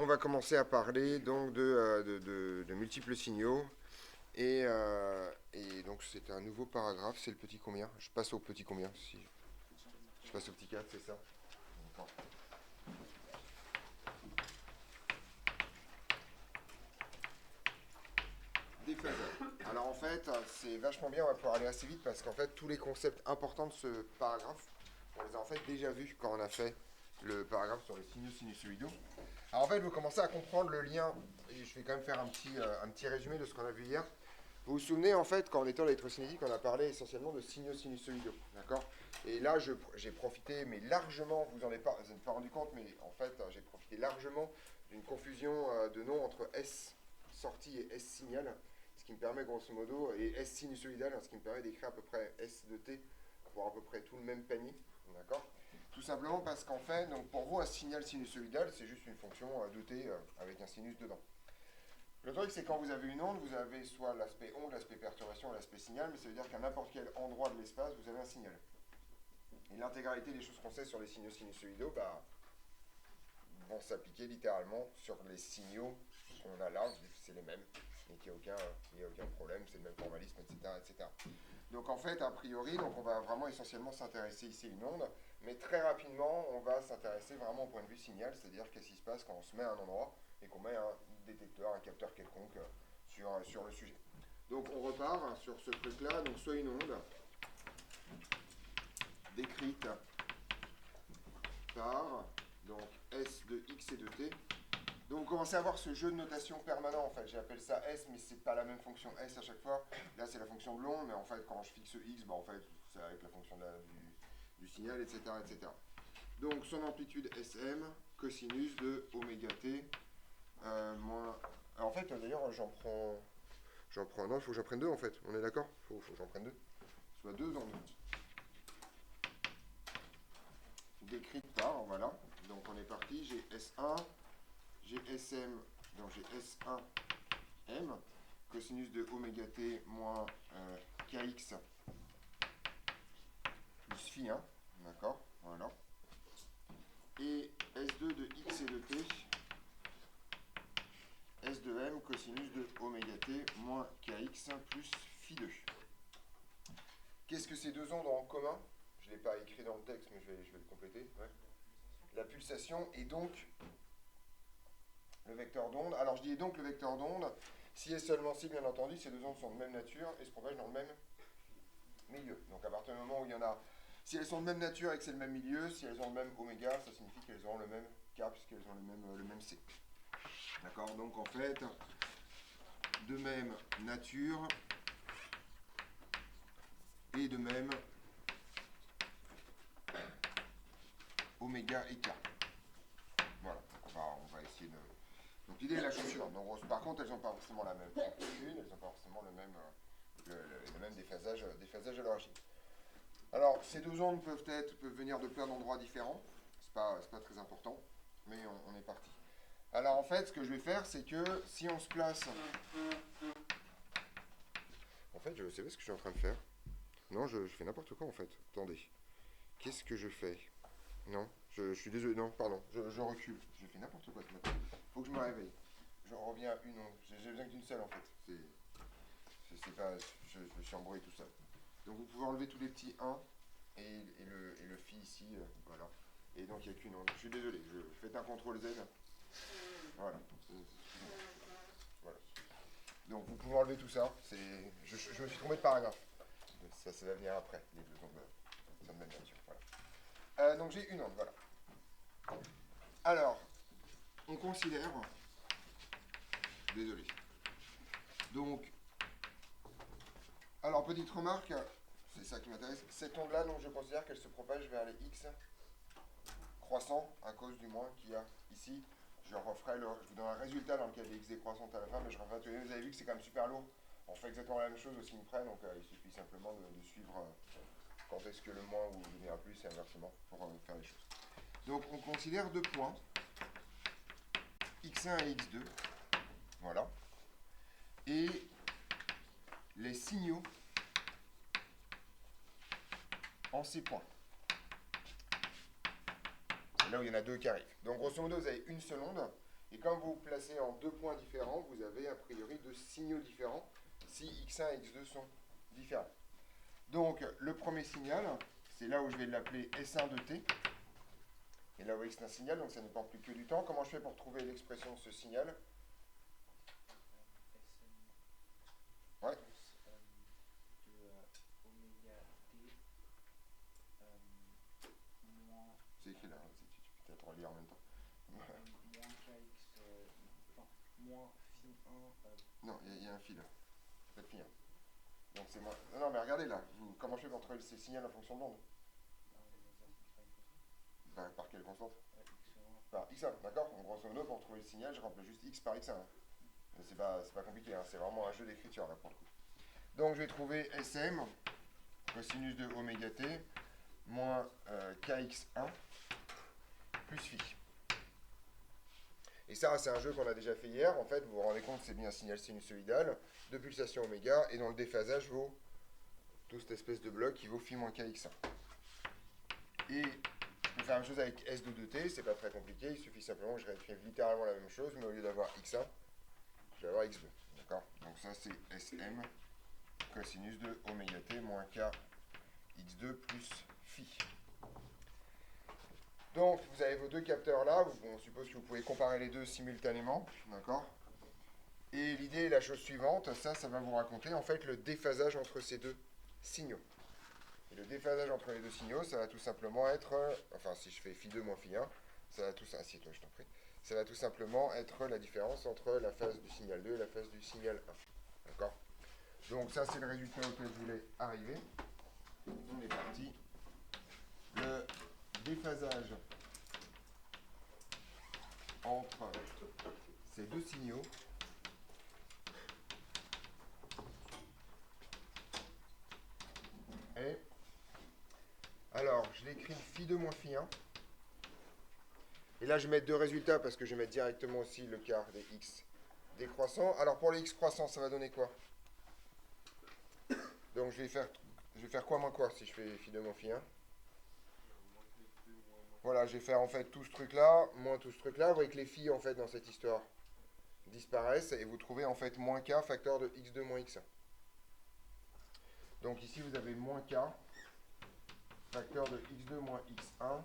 on va commencer à parler donc de multiples signaux. Et donc c'est un nouveau paragraphe, c'est le petit combien? Je passe au petit combien si je passe au petit 4, c'est ça? D'accord. Déphasage. Alors en fait, c'est vachement bien, on va pouvoir aller assez vite parce qu'en fait, tous les concepts importants de ce paragraphe, on les a en fait déjà vus quand on a fait le paragraphe sur les signaux sinusoïdaux. Alors en fait, vous commencez à comprendre le lien, et je vais quand même faire un petit résumé de ce qu'on a vu hier. Vous vous souvenez, en fait, quand on était en électrocinétique, on a parlé essentiellement de signaux sinusoïdaux, d'accord? Et là, j'ai profité, mais largement, vous n'en êtes pas rendu compte, mais en fait, j'ai profité largement d'une confusion de noms entre S sortie et S signal, ce qui me permet grosso modo, et S sinusoïdal, ce qui me permet d'écrire à peu près S de T pour à peu près tout le même panier, d'accord? Tout simplement parce qu'en fait, donc pour vous, un signal sinusoïdal, c'est juste une fonction de T avec un sinus dedans. Le truc, c'est quand vous avez une onde, vous avez soit l'aspect onde, l'aspect perturbation, l'aspect signal, mais ça veut dire qu'à n'importe quel endroit de l'espace, vous avez un signal. Et l'intégralité des choses qu'on sait sur les signaux sinusoïdaux vont s'appliquer littéralement sur les signaux qu'on a là, c'est les mêmes, et qu'il n'y a aucun problème, c'est le même formalisme, etc., etc. Donc en fait, a priori, donc on va vraiment essentiellement s'intéresser ici à une onde, mais très rapidement, on va s'intéresser vraiment au point de vue signal, c'est-à-dire qu'est-ce qui se passe quand on se met à un endroit et qu'on met un détecteur, un capteur quelconque sur le sujet. Donc on repart sur ce truc-là, donc soit une onde décrite par donc S de X et de T. Donc vous commencez à voir ce jeu de notation permanent en fait. J'appelle ça S, mais c'est pas la même fonction S à chaque fois. Là c'est la fonction de l'onde, mais en fait quand je fixe X, en fait c'est avec la fonction du signal, etc., etc. Donc son amplitude SM, cosinus de oméga T moins. Alors, en fait d'ailleurs j'en prends. Non, il faut que j'en prenne deux en fait. On est d'accord? Faut que j'en prenne deux. Soit deux dans deux. Décrite par, voilà. Donc on est parti. J'ai S1, j'ai SM, donc j'ai S1M, cosinus de oméga T moins KX plus phi 1, d'accord, voilà. Et S2 de X et de T, S de M, cosinus de oméga T moins KX plus phi 2. Qu'est-ce que ces deux ondes ont en commun? Je ne l'ai pas écrit dans le texte, mais je vais le compléter. Ouais. La pulsation et donc le vecteur d'onde. Alors je dis donc le vecteur d'onde, si et seulement si, bien entendu, ces deux ondes sont de même nature et se propagent dans le même milieu. Donc à partir du moment où il y en a, si elles sont de même nature et que c'est le même milieu, si elles ont le même oméga, ça signifie qu'elles auront le même K puisqu'elles ont le même C. D'accord? Donc en fait, de même nature et de même oméga et K. Voilà, on va essayer de... Donc l'idée est la suivante. Donc, par contre, elles n'ont pas forcément la même amplitude, elles n'ont pas forcément le même déphasage à l'origine. Alors, ces deux ondes peuvent venir de plein d'endroits différents. C'est pas très important, mais on est parti. Alors, en fait, ce que je vais faire, c'est que si on se place... En fait, je sais pas ce que je suis en train de faire. Non, je fais n'importe quoi, en fait. Attendez. Qu'est-ce que je fais? Non, je suis désolé. Non, pardon. Je recule. Je fais n'importe quoi ce matin. Faut que je me réveille. Je reviens à une onde. J'ai besoin d'une seule, en fait. C'est pas... Je me suis embrouillé tout seul. Donc, vous pouvez enlever tous les petits 1 et le phi ici, voilà. Et donc il n'y a qu'une onde. Je suis désolé, je fais un CTRL Z. Voilà. Voilà. Donc vous pouvez enlever tout ça. Je me suis trompé de paragraphe. Ça va venir après, les deux ondes de même nature. Voilà. Donc j'ai une onde, voilà. Alors, on considère... Désolé. Donc, alors petite remarque, c'est ça qui m'intéresse. Cette onde-là, donc je considère qu'elle se propage vers les X croissants, à cause du moins qu'il y a ici. Je vous donne un résultat dans lequel il y a x décroissante à la fin, mais je referai tout. Vous avez vu que c'est quand même super lourd. On fait exactement la même chose au signe près, donc il suffit simplement de suivre quand est-ce que le moins ou devient plus et inversement pour faire les choses. Donc on considère deux points, x1 et x2, voilà, et les signaux en ces points. C'est là où il y en a deux qui arrivent. Donc grosso modo, vous avez une seule onde, Et comme vous vous placez en deux points différents, vous avez a priori deux signaux différents si x1 et x2 sont différents. Donc, le premier signal, c'est là où je vais l'appeler S1 de t. Et là, vous voyez que c'est un signal, donc ça ne prend plus que du temps. Comment je fais pour trouver l'expression de ce signal? Ouais. C'est écrit là, tu peux peut-être relire en même temps. Non, il y a un fil. Pas de fil. Donc c'est moi. Non, mais regardez là. Comment je fais pour trouver ces signaux en fonction de l'onde? Par quelle constante? Par x1, d'accord? En grosso modo, pour trouver le signal, je remplis juste x par x1. C'est pas compliqué, hein. C'est vraiment un jeu d'écriture là pour le coup. Donc je vais trouver SM, cosinus de oméga t, moins kx1 plus phi. Et ça, c'est un jeu qu'on a déjà fait hier. En fait, vous vous rendez compte, c'est bien un signal sinusoïdal de pulsation oméga, et dans le déphasage vaut toute cette espèce de bloc qui vaut phi moins kx1. Et je peux faire la même chose avec S2 de t, c'est pas très compliqué, il suffit simplement que je réécrive littéralement la même chose, mais au lieu d'avoir x1, je vais avoir x2. D'accord? Donc ça, c'est SM, cosinus de oméga t moins k x2 plus phi. Donc, vous avez vos deux capteurs là, on suppose que vous pouvez comparer les deux simultanément, d'accord? Et l'idée est la chose suivante, ça va vous raconter en fait le déphasage entre ces deux signaux. Et le déphasage entre les deux signaux, ça va tout simplement être, enfin si je fais phi 2 moins phi 1, ça va tout, assieds-toi je t'en prie, ça va tout simplement être la différence entre la phase du signal 2 et la phase du signal 1. D'accord? Donc ça c'est le résultat auquel je voulais arriver. On est parti. Le déphasage entre ces deux signaux est, alors je l'écris phi 2 moins phi 1, et là je vais mettre deux résultats parce que je vais mettre directement aussi le quart des x décroissants. Alors pour les x croissants, ça va donner quoi? Donc je vais faire quoi moins quoi si je fais phi 2 moins phi 1? Voilà, je vais faire en fait tout ce truc-là, moins tout ce truc-là. Vous voyez que les phi en fait dans cette histoire disparaissent et vous trouvez en fait moins k facteur de x2 moins x1. Donc ici vous avez moins k facteur de x2 moins x1.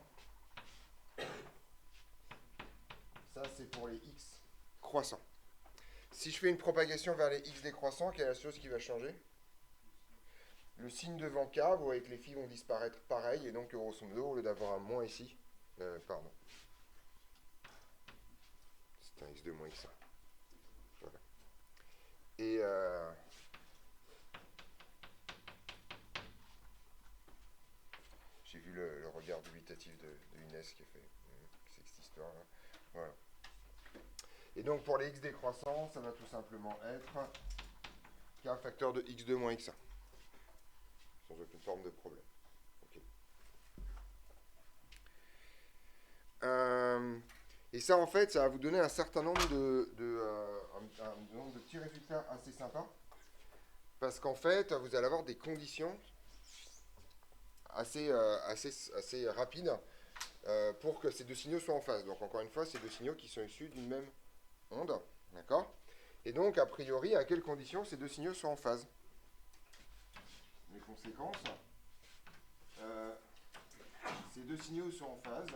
Ça c'est pour les x croissants. Si je fais une propagation vers les x décroissants, quelle est la chose qui va changer? Le signe devant k, vous voyez que les phi vont disparaître pareil, et donc grosso modo, au lieu d'avoir un moins ici, pardon, c'est un x2 moins x1. Voilà. Et j'ai vu le regard dubitatif de Inès qui a fait cette histoire-là. Voilà. Et donc pour les x décroissants, ça va tout simplement être k facteur de x2 moins x1. Sans aucune forme de problème. Okay. Et ça, en fait, ça va vous donner un certain nombre un nombre de petits résultats assez sympas. Parce qu'en fait, vous allez avoir des conditions assez rapides pour que ces deux signaux soient en phase. Donc, encore une fois, ces deux signaux qui sont issus d'une même onde. D'accord? Et donc, a priori, à quelles conditions ces deux signaux sont en phase? Les conséquences, ces deux signaux sont en phase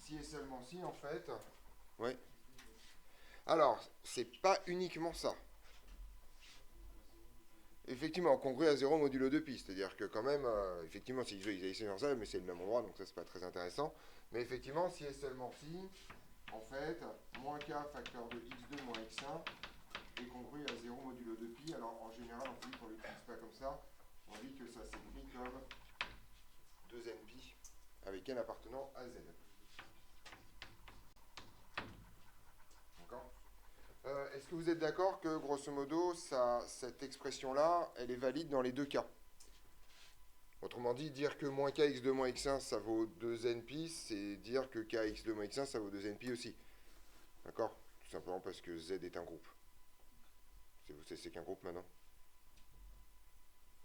si et seulement si, en fait. Oui. Alors, c'est pas uniquement ça. Effectivement, congru à 0 modulo 2 pi, c'est-à-dire que quand même, effectivement, si ils essaient de faire ça, mais c'est le même endroit, donc ça c'est pas très intéressant. Mais effectivement, si et seulement si, en fait, moins k facteur de x2 moins x1 est congru à 0 modulo 2 pi. Alors en général, on ne l'utilise pas comme ça, on dit que ça s'écrit comme 2n pi avec n appartenant à z. D'accord? Est-ce que vous êtes d'accord que, grosso modo, cette expression-là, elle est valide dans les deux cas? Autrement dit, dire que moins k x2 moins x1, ça vaut 2n pi, c'est dire que k x2 moins x1, ça vaut 2n pi aussi. D'accord? Tout simplement parce que z est un groupe. Vous savez c'est qu'un groupe maintenant?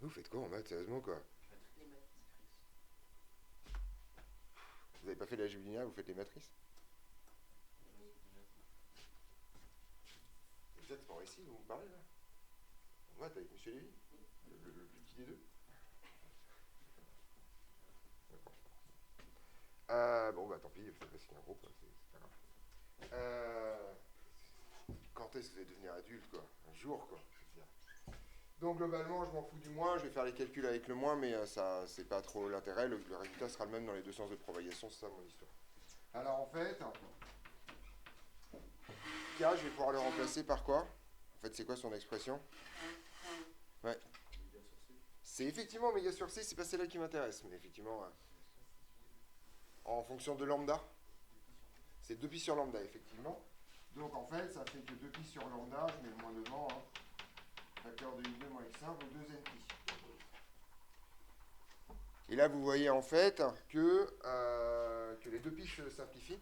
Vous faites quoi en maths, sérieusement, quoi? Toutes les matrices. Vous avez pas fait l'algèbre linéaire, vous faites les matrices? C'est exactement ici, vous me parlez, là? En maths, avec Monsieur Lévy? Le plus petit des deux? D'accord. Bon, bah tant pis, c'est pas si un groupe, c'est pas grave. Quand est-ce que vous allez devenir adulte, quoi? Un jour, quoi. Je veux dire. Donc globalement, je m'en fous du moins, je vais faire les calculs avec le moins, mais ça, c'est pas trop l'intérêt. Le résultat sera le même dans les deux sens de propagation, c'est ça mon histoire. Alors en fait, K, je vais pouvoir le remplacer par quoi? En fait, c'est quoi son expression? Ouais. C'est effectivement oméga sur C, c'est pas celle-là qui m'intéresse, mais effectivement, en fonction de lambda, c'est 2pi sur lambda, effectivement. Donc en fait, ça fait que 2pi sur lambda, je mets le moins devant, hein. Facteur de x2 moins x1 vaut 2npi. Et là, vous voyez en fait que les 2pi se simplifient,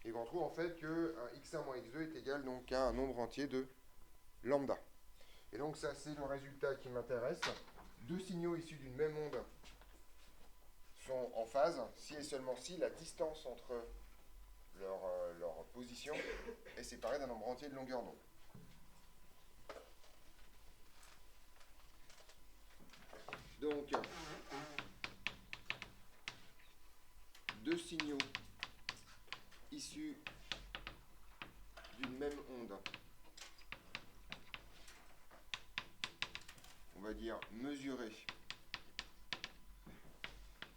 et qu'on trouve en fait que x1 moins x2 est égal donc à un nombre entier de lambda. Et donc ça, c'est le résultat qui m'intéresse. Deux signaux issus d'une même onde sont en phase si et seulement si la distance entre leur position est séparée d'un nombre entier de longueur d'onde. Donc, deux signaux issus d'une même onde, on va dire mesurés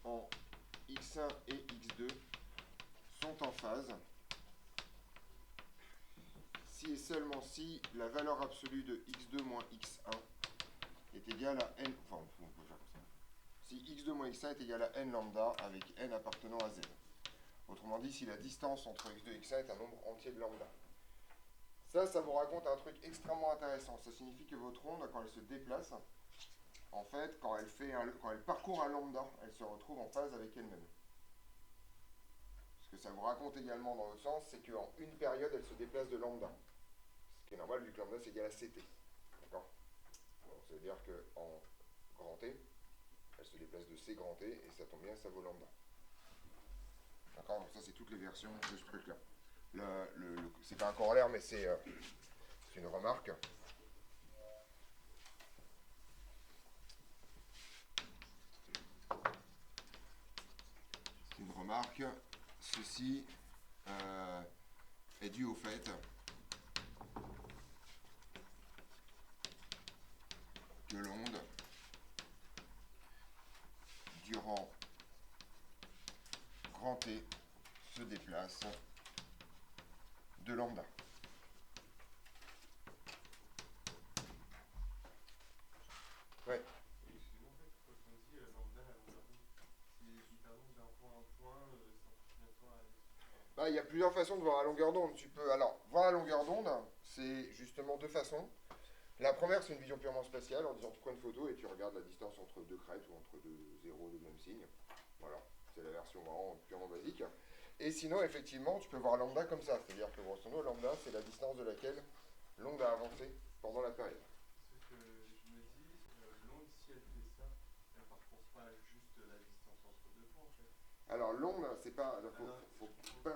en x1 et x2, sont en phase si et seulement si la valeur absolue de x2 moins x1 est égale à n, enfin on peut faire comme ça, si x2 moins x1 est égal à n lambda avec n appartenant à z. Autrement dit, si la distance entre x2 et x1 est un nombre entier de lambda. Ça vous raconte un truc extrêmement intéressant. Ça signifie que votre onde, quand elle se déplace, en fait, quand elle parcourt un lambda, elle se retrouve en phase avec elle-même. Ce que ça vous raconte également dans l'autre sens, c'est qu'en une période, elle se déplace de lambda. Ce qui est normal vu que lambda c'est égal à ct. D'accord? Donc, ça veut dire qu'en grand T, elle se déplace de c grand T, et ça tombe bien, ça vaut lambda. D'accord? Donc ça, c'est toutes les versions de ce truc-là. C'est pas un corollaire, mais c'est une remarque. C'est une remarque. Ceci est dû au fait que l'onde, durant grand T, se déplace de lambda. Ouais. Excusez-moi, en fait, quand on dit lambda, la longueur d'onde, c'est littéralement d'un point à un point, ça fait combien de temps à la... Bah, il y a plusieurs façons de voir la longueur d'onde. Tu peux, alors, voir la longueur d'onde, c'est justement deux façons. La première, c'est une vision purement spatiale, en disant tu prends une photo et tu regardes la distance entre deux crêtes ou entre deux zéros de même signe. Voilà, c'est la version vraiment purement basique. Et sinon, effectivement, tu peux voir lambda comme ça, c'est-à-dire que grosso modo, lambda, c'est la distance de laquelle l'onde a avancé pendant la période. Ce que je me dis, l'onde, si elle fait ça, elle ne parcourt pas juste la distance entre deux points, en fait. Alors, l'onde, c'est pas. Faut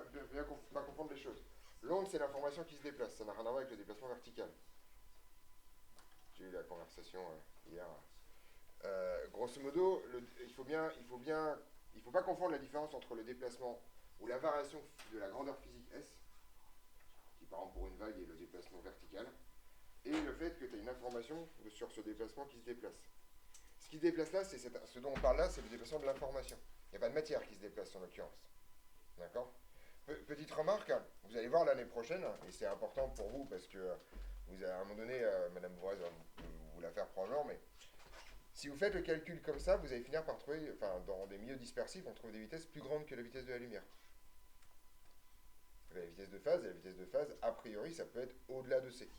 pas confondre les choses. L'onde, c'est l'information qui se déplace, ça n'a rien à voir avec le déplacement vertical. J'ai eu la conversation hier. Grosso modo, il faut pas confondre la différence entre le déplacement ou la variation de la grandeur physique S, qui par exemple pour une vague est le déplacement vertical, et le fait que tu as une information sur ce déplacement qui se déplace. Ce qui se déplace là, ce dont on parle là, c'est le déplacement de l'information. Il n'y a pas de matière qui se déplace en l'occurrence. D'accord? Petite remarque, vous allez voir l'année prochaine, et c'est important pour vous parce que vous à un moment donné, Madame Bourrez va vous la faire probablement, mais si vous faites le calcul comme ça, vous allez finir par trouver, enfin dans des milieux dispersifs, on trouve des vitesses plus grandes que la vitesse de la lumière. La vitesse de phase, a priori, ça peut être au-delà de c.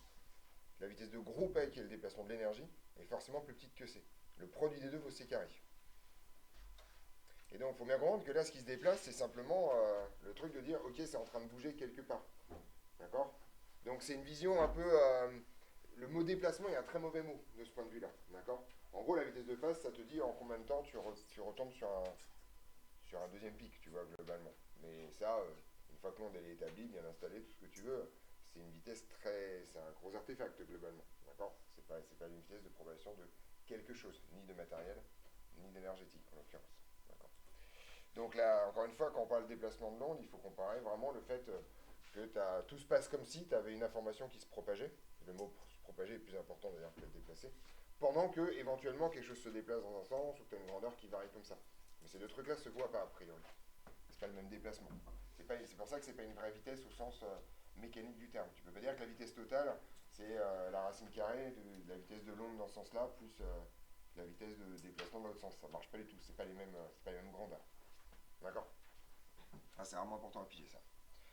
La vitesse de groupe A, qui est le déplacement de l'énergie, est forcément plus petite que c. Le produit des deux vaut c carré. Et donc, il faut bien comprendre que là, ce qui se déplace, c'est simplement le truc de dire, ok, c'est en train de bouger quelque part. D'accord? Donc, c'est une vision un peu... le mot déplacement est un très mauvais mot, de ce point de vue-là. D'accord? En gros, la vitesse de phase, ça te dit en combien de temps tu retombes sur un deuxième pic, tu vois, globalement. Mais ça, une fois que l'onde elle est établie, bien installée, tout ce que tu veux, c'est une vitesse très. C'est un gros artefact, globalement. D'accord. C'est pas une vitesse de propagation de quelque chose, ni de matériel, ni d'énergétique, en l'occurrence. D'accord. Donc là, encore une fois, quand on parle de déplacement de l'onde, il faut comparer vraiment le fait que tout se passe comme si tu avais une information qui se propageait. Le mot se propager est plus important d'ailleurs que le déplacer. Pendant que, éventuellement, quelque chose se déplace dans un sens ou que tu as une grandeur qui varie comme ça. Mais ces deux trucs-là se voient pas a priori. C'est pas le même déplacement. C'est pour ça que c'est pas une vraie vitesse au sens mécanique du terme. Tu peux pas dire que la vitesse totale, c'est la racine carrée de la vitesse de l'onde dans ce sens-là, plus la vitesse de déplacement dans l'autre sens. Ça marche pas du tout. C'est pas les mêmes grandeurs. D'accord. Ah, c'est vraiment important à piger ça.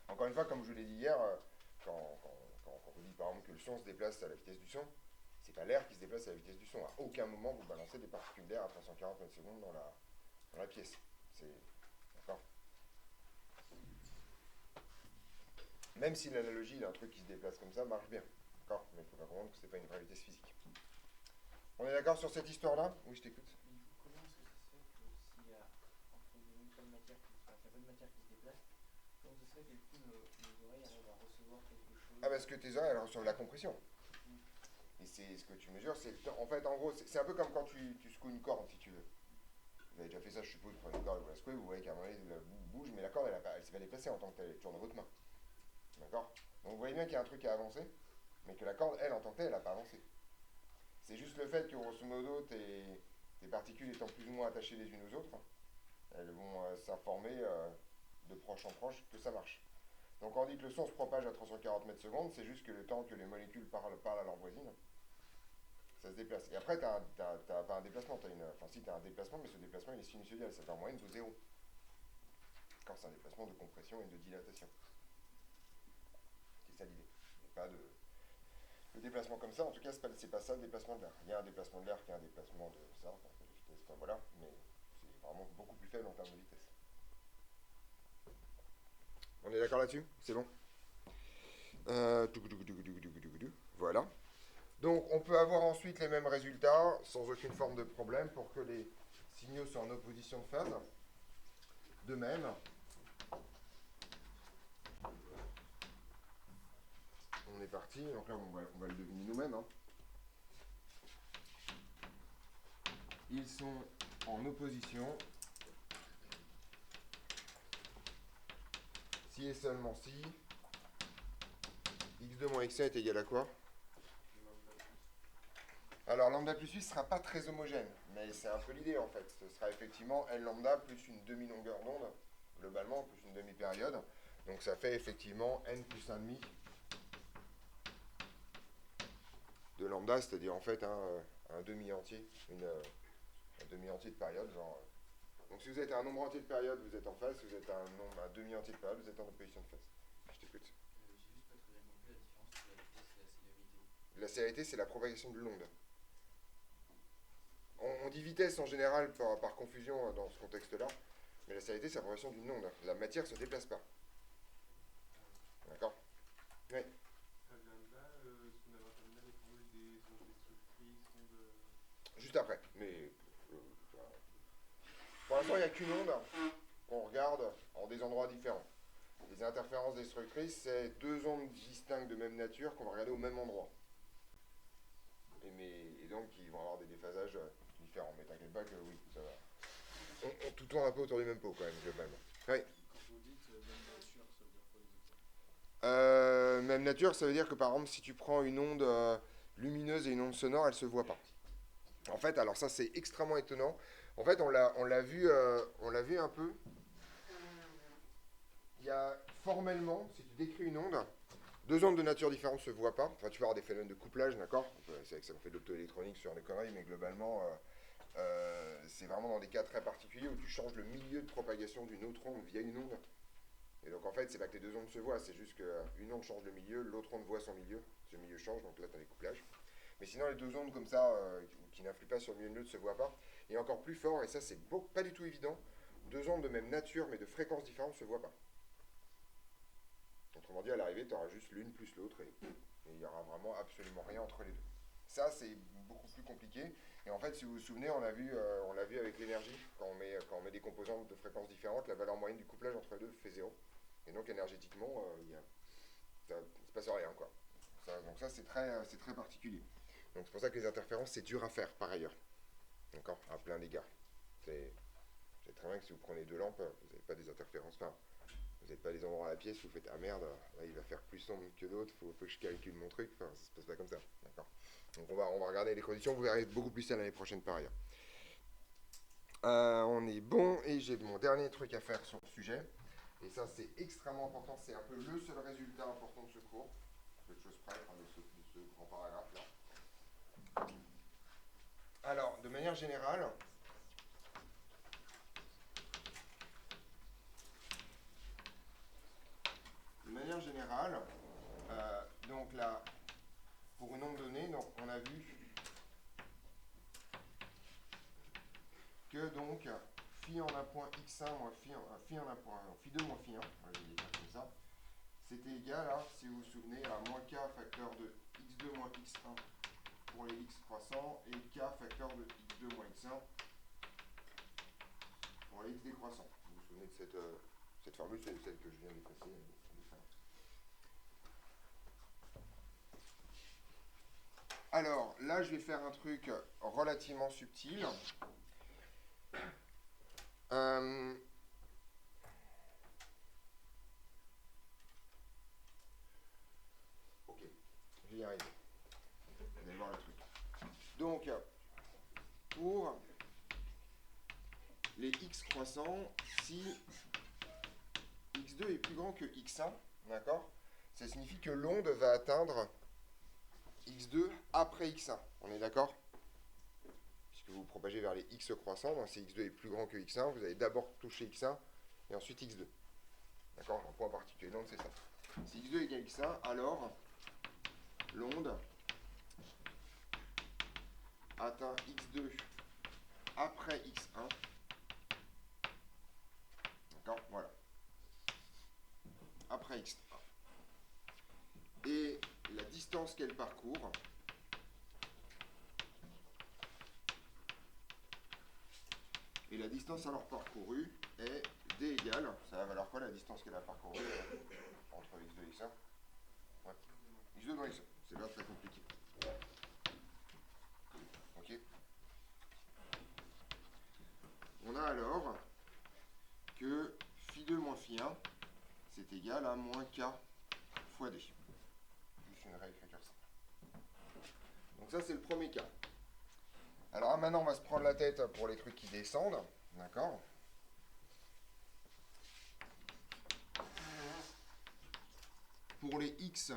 Encore une fois, comme je vous l'ai dit hier, quand vous dites par exemple que le son se déplace à la vitesse du son, c'est pas l'air qui se déplace à la vitesse du son. À aucun moment vous balancez des particules d'air à 340 mètres secondes dans la pièce. D'accord. Même si l'analogie d'un truc qui se déplace comme ça marche bien. D'accord. Mais il faut bien comprendre que c'est pas une vraie vitesse physique. On est d'accord sur cette histoire-là? Oui, je t'écoute. Mais du coup, comment est-ce que ça se fait que s'il y a entre guillemets pas de matière enfin, qu'il y a pas de matière qui se déplace, comment ça se fait que du coup nos oreilles arrivent à recevoir quelque chose? Ah, parce que tes oreilles elles reçoivent la compression. Et c'est ce que tu mesures, en fait, en gros, c'est un peu comme quand tu secoues une corde, si tu veux. Vous avez déjà fait ça, je suppose, vous prenez une corde et vous la secouez, vous voyez qu'à un moment donné, elle bouge, mais la corde, elle s'est pas déplacée en tant qu'elle tourne dans votre main. D'accord. Donc vous voyez bien qu'il y a un truc qui a avancé, mais que la corde, elle, en tant que telle, elle n'a pas avancé. C'est juste le fait que, grosso modo, tes particules étant plus ou moins attachées les unes aux autres, elles vont s'informer de proche en proche que ça marche. Donc quand on dit que le son se propage à 340 mètres secondes, c'est juste que le temps que les molécules parlent à leur voisine, ça se déplace. Et après, t'as pas un déplacement, enfin si, t'as un déplacement, mais ce déplacement il est sinusoïdal, ça fait en moyenne de 0. Quand c'est un déplacement de compression et de dilatation. C'est ça l'idée. Il n'y a pas de... Le déplacement comme ça, en tout cas, c'est pas ça le déplacement de l'air. Il y a un déplacement de l'air qui est un déplacement de ça, enfin, de vitesse, enfin voilà, mais c'est vraiment beaucoup plus faible en termes de vitesse. On est d'accord là-dessus? C'est bon? Voilà. Donc on peut avoir ensuite les mêmes résultats sans aucune forme de problème pour que les signaux soient en opposition de phase. De même, on est parti, donc là on va le deviner nous-mêmes. Hein. Ils sont en opposition si et seulement si x2 moins x1 est égal à quoi? Alors lambda plus 8 ne sera pas très homogène, mais c'est un peu l'idée en fait. Ce sera effectivement L lambda plus une demi-longueur d'onde, globalement, plus une demi-période. Donc ça fait effectivement n plus 1,5 de lambda, c'est-à-dire en fait un demi-entier, un demi-entier de période. Genre, donc si vous êtes un nombre entier de période, vous êtes en phase. Si vous êtes un demi-entier de période, vous êtes en opposition de phase. Je t'écoute. J'ai juste pas très bien compris la différence entre la vitesse et la célérité. La célérité, c'est la propagation de l'onde. On dit vitesse en général par confusion dans ce contexte-là, mais la célérité, c'est la propagation d'une onde. La matière ne se déplace pas. D'accord? Oui. Ça vient de là, ce qu'on avait entendu là, les formules des ondes destructrices, ondes. Juste après. Mais pour l'instant, il n'y a qu'une onde qu'on regarde en des endroits différents. Les interférences destructrices, c'est deux ondes distinctes de même nature qu'on va regarder au même endroit. Et donc, ils vont avoir des déphasages différents. Mais t'inquiète pas que oui, ça va. Tout tourne un peu autour du même pot quand même, globalement. Oui. Quand vous dites même nature, ça veut dire quoi exactement? Même nature, ça veut dire que par exemple, si tu prends une onde lumineuse et une onde sonore, elles ne se voient pas. En fait, alors ça c'est extrêmement étonnant. En fait, on l'a vu un peu. Il y a formellement, si tu décris une onde, deux ondes de nature différente ne se voient pas. Enfin, tu peux avoir des phénomènes de couplage, d'accord? C'est vrai que ça fait de l'optoélectronique sur des conneries, mais globalement, c'est vraiment dans des cas très particuliers où tu changes le milieu de propagation d'une autre onde via une onde. Et donc en fait, c'est pas que les deux ondes se voient, c'est juste qu'une onde change le milieu, l'autre onde voit son milieu, ce milieu change, donc là tu as des couplages. Mais sinon, les deux ondes comme ça, qui n'influent pas sur le milieu neutre, ne se voient pas. Et encore plus fort, et ça c'est pas du tout évident, deux ondes de même nature mais de fréquences différentes ne se voient pas. Autrement dit, à l'arrivée, tu auras juste l'une plus l'autre et il n'y aura vraiment absolument rien entre les deux. Ça, c'est beaucoup plus compliqué. Et en fait, si vous vous souvenez, on l'a vu avec l'énergie, quand on met des composantes de fréquences différentes, la valeur moyenne du couplage entre les deux fait 0. Et donc énergétiquement, ça ne se passe rien, quoi. Donc ça, c'est très particulier. Donc c'est pour ça que les interférences, c'est dur à faire, par ailleurs. D'accord, à plein d'égards. C'est très bien que si vous prenez deux lampes, vous n'avez pas des interférences, enfin, vous n'avez pas des endroits à la pièce où vous faites « Ah merde, là il va faire plus sombre que d'autres, faut que je calcule mon truc », enfin, ça se passe pas comme ça. D'accord. Donc on va regarder les conditions, vous verrez beaucoup plus ça l'année prochaine, par ailleurs. On est bon, et j'ai mon dernier truc à faire sur le sujet. Et ça, c'est extrêmement important, c'est un peu le seul résultat important de ce cours, peu de choses près, enfin, de ce grand paragraphe-là. Alors, de manière générale, donc là, pour une onde donnée, donc on a vu que donc phi en un point x1 moins phi en un point phi2 moins phi1, je vais l'écrire comme ça, c'était égal à, si vous vous souvenez, à moins k facteur de x2 moins x1 pour les x croissants et k facteur de x2 moins x1 pour les x décroissants. Vous vous souvenez de cette formule, c'est celle que je viens d'effacer. Alors, là, je vais faire un truc relativement subtil. Ok, je vais y arriver. Vous allez voir le truc. Donc, pour les x croissants, si x2 est plus grand que x1, d'accord, ça signifie que l'onde va atteindre x2 après x1. On est d'accord? Puisque vous vous propagez vers les x croissants, donc si x2 est plus grand que x1, vous allez d'abord toucher x1 et ensuite x2. D'accord? Un point particulier, donc c'est ça. Si x2 égale x1, alors l'onde atteint x2 après x1. D'accord? Voilà. Après x1. Et la distance qu'elle parcourt alors parcourue est d égale, ça va valoir quoi la distance qu'elle a parcourue entre x2 et x1? Ouais. x2 moins x1, c'est pas très compliqué. Ok. On a alors que phi2 moins phi1, c'est égal à moins k fois d. Juste une réécriture simple. Donc ça, c'est le premier cas. Alors maintenant, on va se prendre la tête pour les trucs qui descendent. D'accord? Pour les x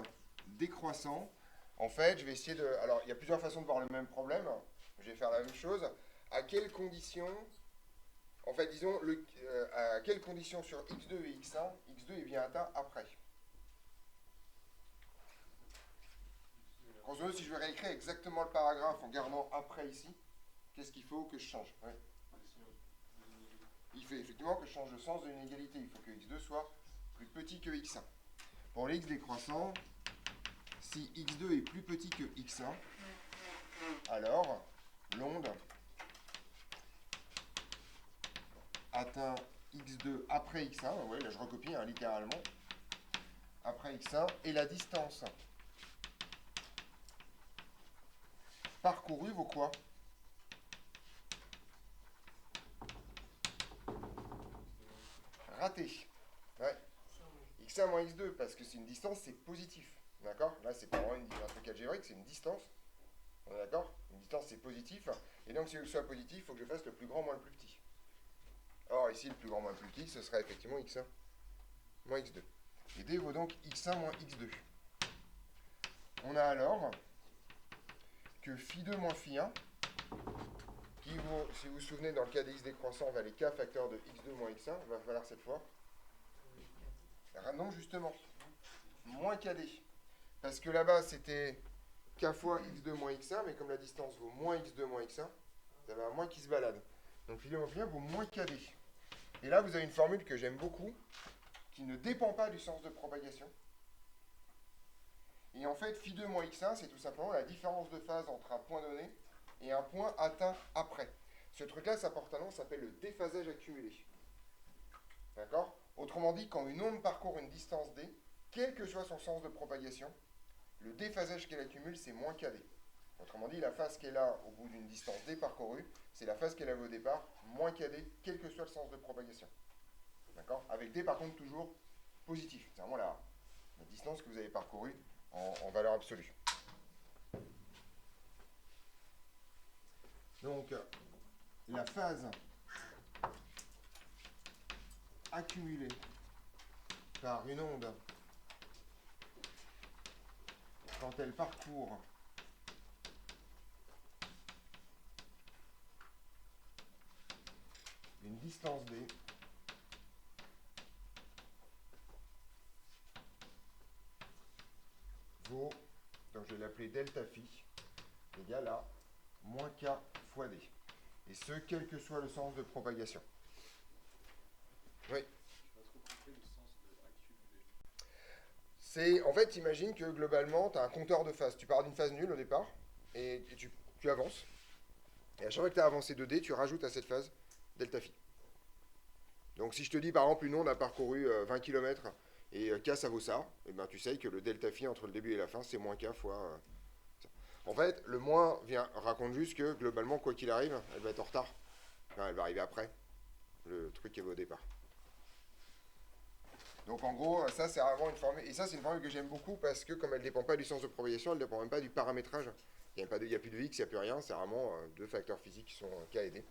décroissants, en fait, je vais essayer de... Alors, il y a plusieurs façons de voir le même problème. Je vais faire la même chose. À quelles conditions... En fait, disons, à quelles conditions sur x2 et x1, x2 est bien atteint après? Grosso modo, si je veux réécrire exactement le paragraphe en gardant après ici, qu'est-ce qu'il faut que je change? Ouais. Il faut effectivement que je change le sens de l'inégalité. Il faut que x2 soit plus petit que x1. Pour les x décroissants, si x2 est plus petit que x1, alors l'onde atteint x2 après x1, vous voyez, là je recopie littéralement, après x1, et la distance parcourue vaut quoi? Raté. Ouais. x1 moins x2, parce que c'est une distance, c'est positif. D'accord? Là, c'est pas vraiment un truc algébrique, c'est une distance. On est d'accord? Une distance, c'est positif. Et donc, si je soit positif, il faut que je fasse le plus grand moins le plus petit. Or, ici, le plus grand moins le plus petit, ce serait effectivement x1 moins x2. Et d vaut donc x1 moins x2. On a alors que phi2 moins phi1, qui vaut, si vous vous souvenez, dans le cas des x décroissants, on va les k facteurs de x2 moins x1, va falloir cette fois. Non, justement, moins kd. Parce que là-bas, c'était k fois x2 moins x1, mais comme la distance vaut moins x2 moins x1, vous avez un moins qui se balade. Donc phi2 moins phi1 vaut moins kd. Et là, vous avez une formule que j'aime beaucoup, qui ne dépend pas du sens de propagation. Et en fait, phi2 moins x1, c'est tout simplement la différence de phase entre un point donné et un point atteint après. Ce truc-là, ça porte un nom, ça s'appelle le déphasage accumulé. D'accord? Autrement dit, quand une onde parcourt une distance d, quel que soit son sens de propagation, le déphasage qu'elle accumule, c'est moins kd. Autrement dit, la phase qu'elle a au bout d'une distance d parcourue, c'est la phase qu'elle avait au départ, moins kd, quel que soit le sens de propagation. D'accord? Avec d, par contre, toujours positif. C'est vraiment la distance que vous avez parcourue en valeur absolue. Donc, la phase accumulée par une onde quand elle parcourt une distance d vaut, donc je vais l'appeler delta phi, égale à moins k fois d. Et ce, quel que soit le sens de propagation. Oui. Je n'ai pas trop compris le sens de accumuler. C'est, en fait, imagine que globalement, tu as un compteur de phase. Tu pars d'une phase nulle au départ, et tu avances. Et à chaque fois que tu as avancé 2D, tu rajoutes à cette phase delta phi. Donc si je te dis par exemple une onde a parcouru 20 km et k ça vaut ça, et ben tu sais que le delta phi entre le début et la fin c'est moins k fois ça. En fait, le moins raconte juste que globalement, quoi qu'il arrive, elle va être en retard. Enfin, elle va arriver après le truc qui avait au départ. Donc en gros, ça c'est vraiment une formule, et ça c'est une formule que j'aime beaucoup parce que comme elle ne dépend pas du sens de propagation, elle ne dépend même pas du paramétrage. Il n'y a plus de x, il n'y a plus rien, c'est vraiment deux facteurs physiques qui sont k et d,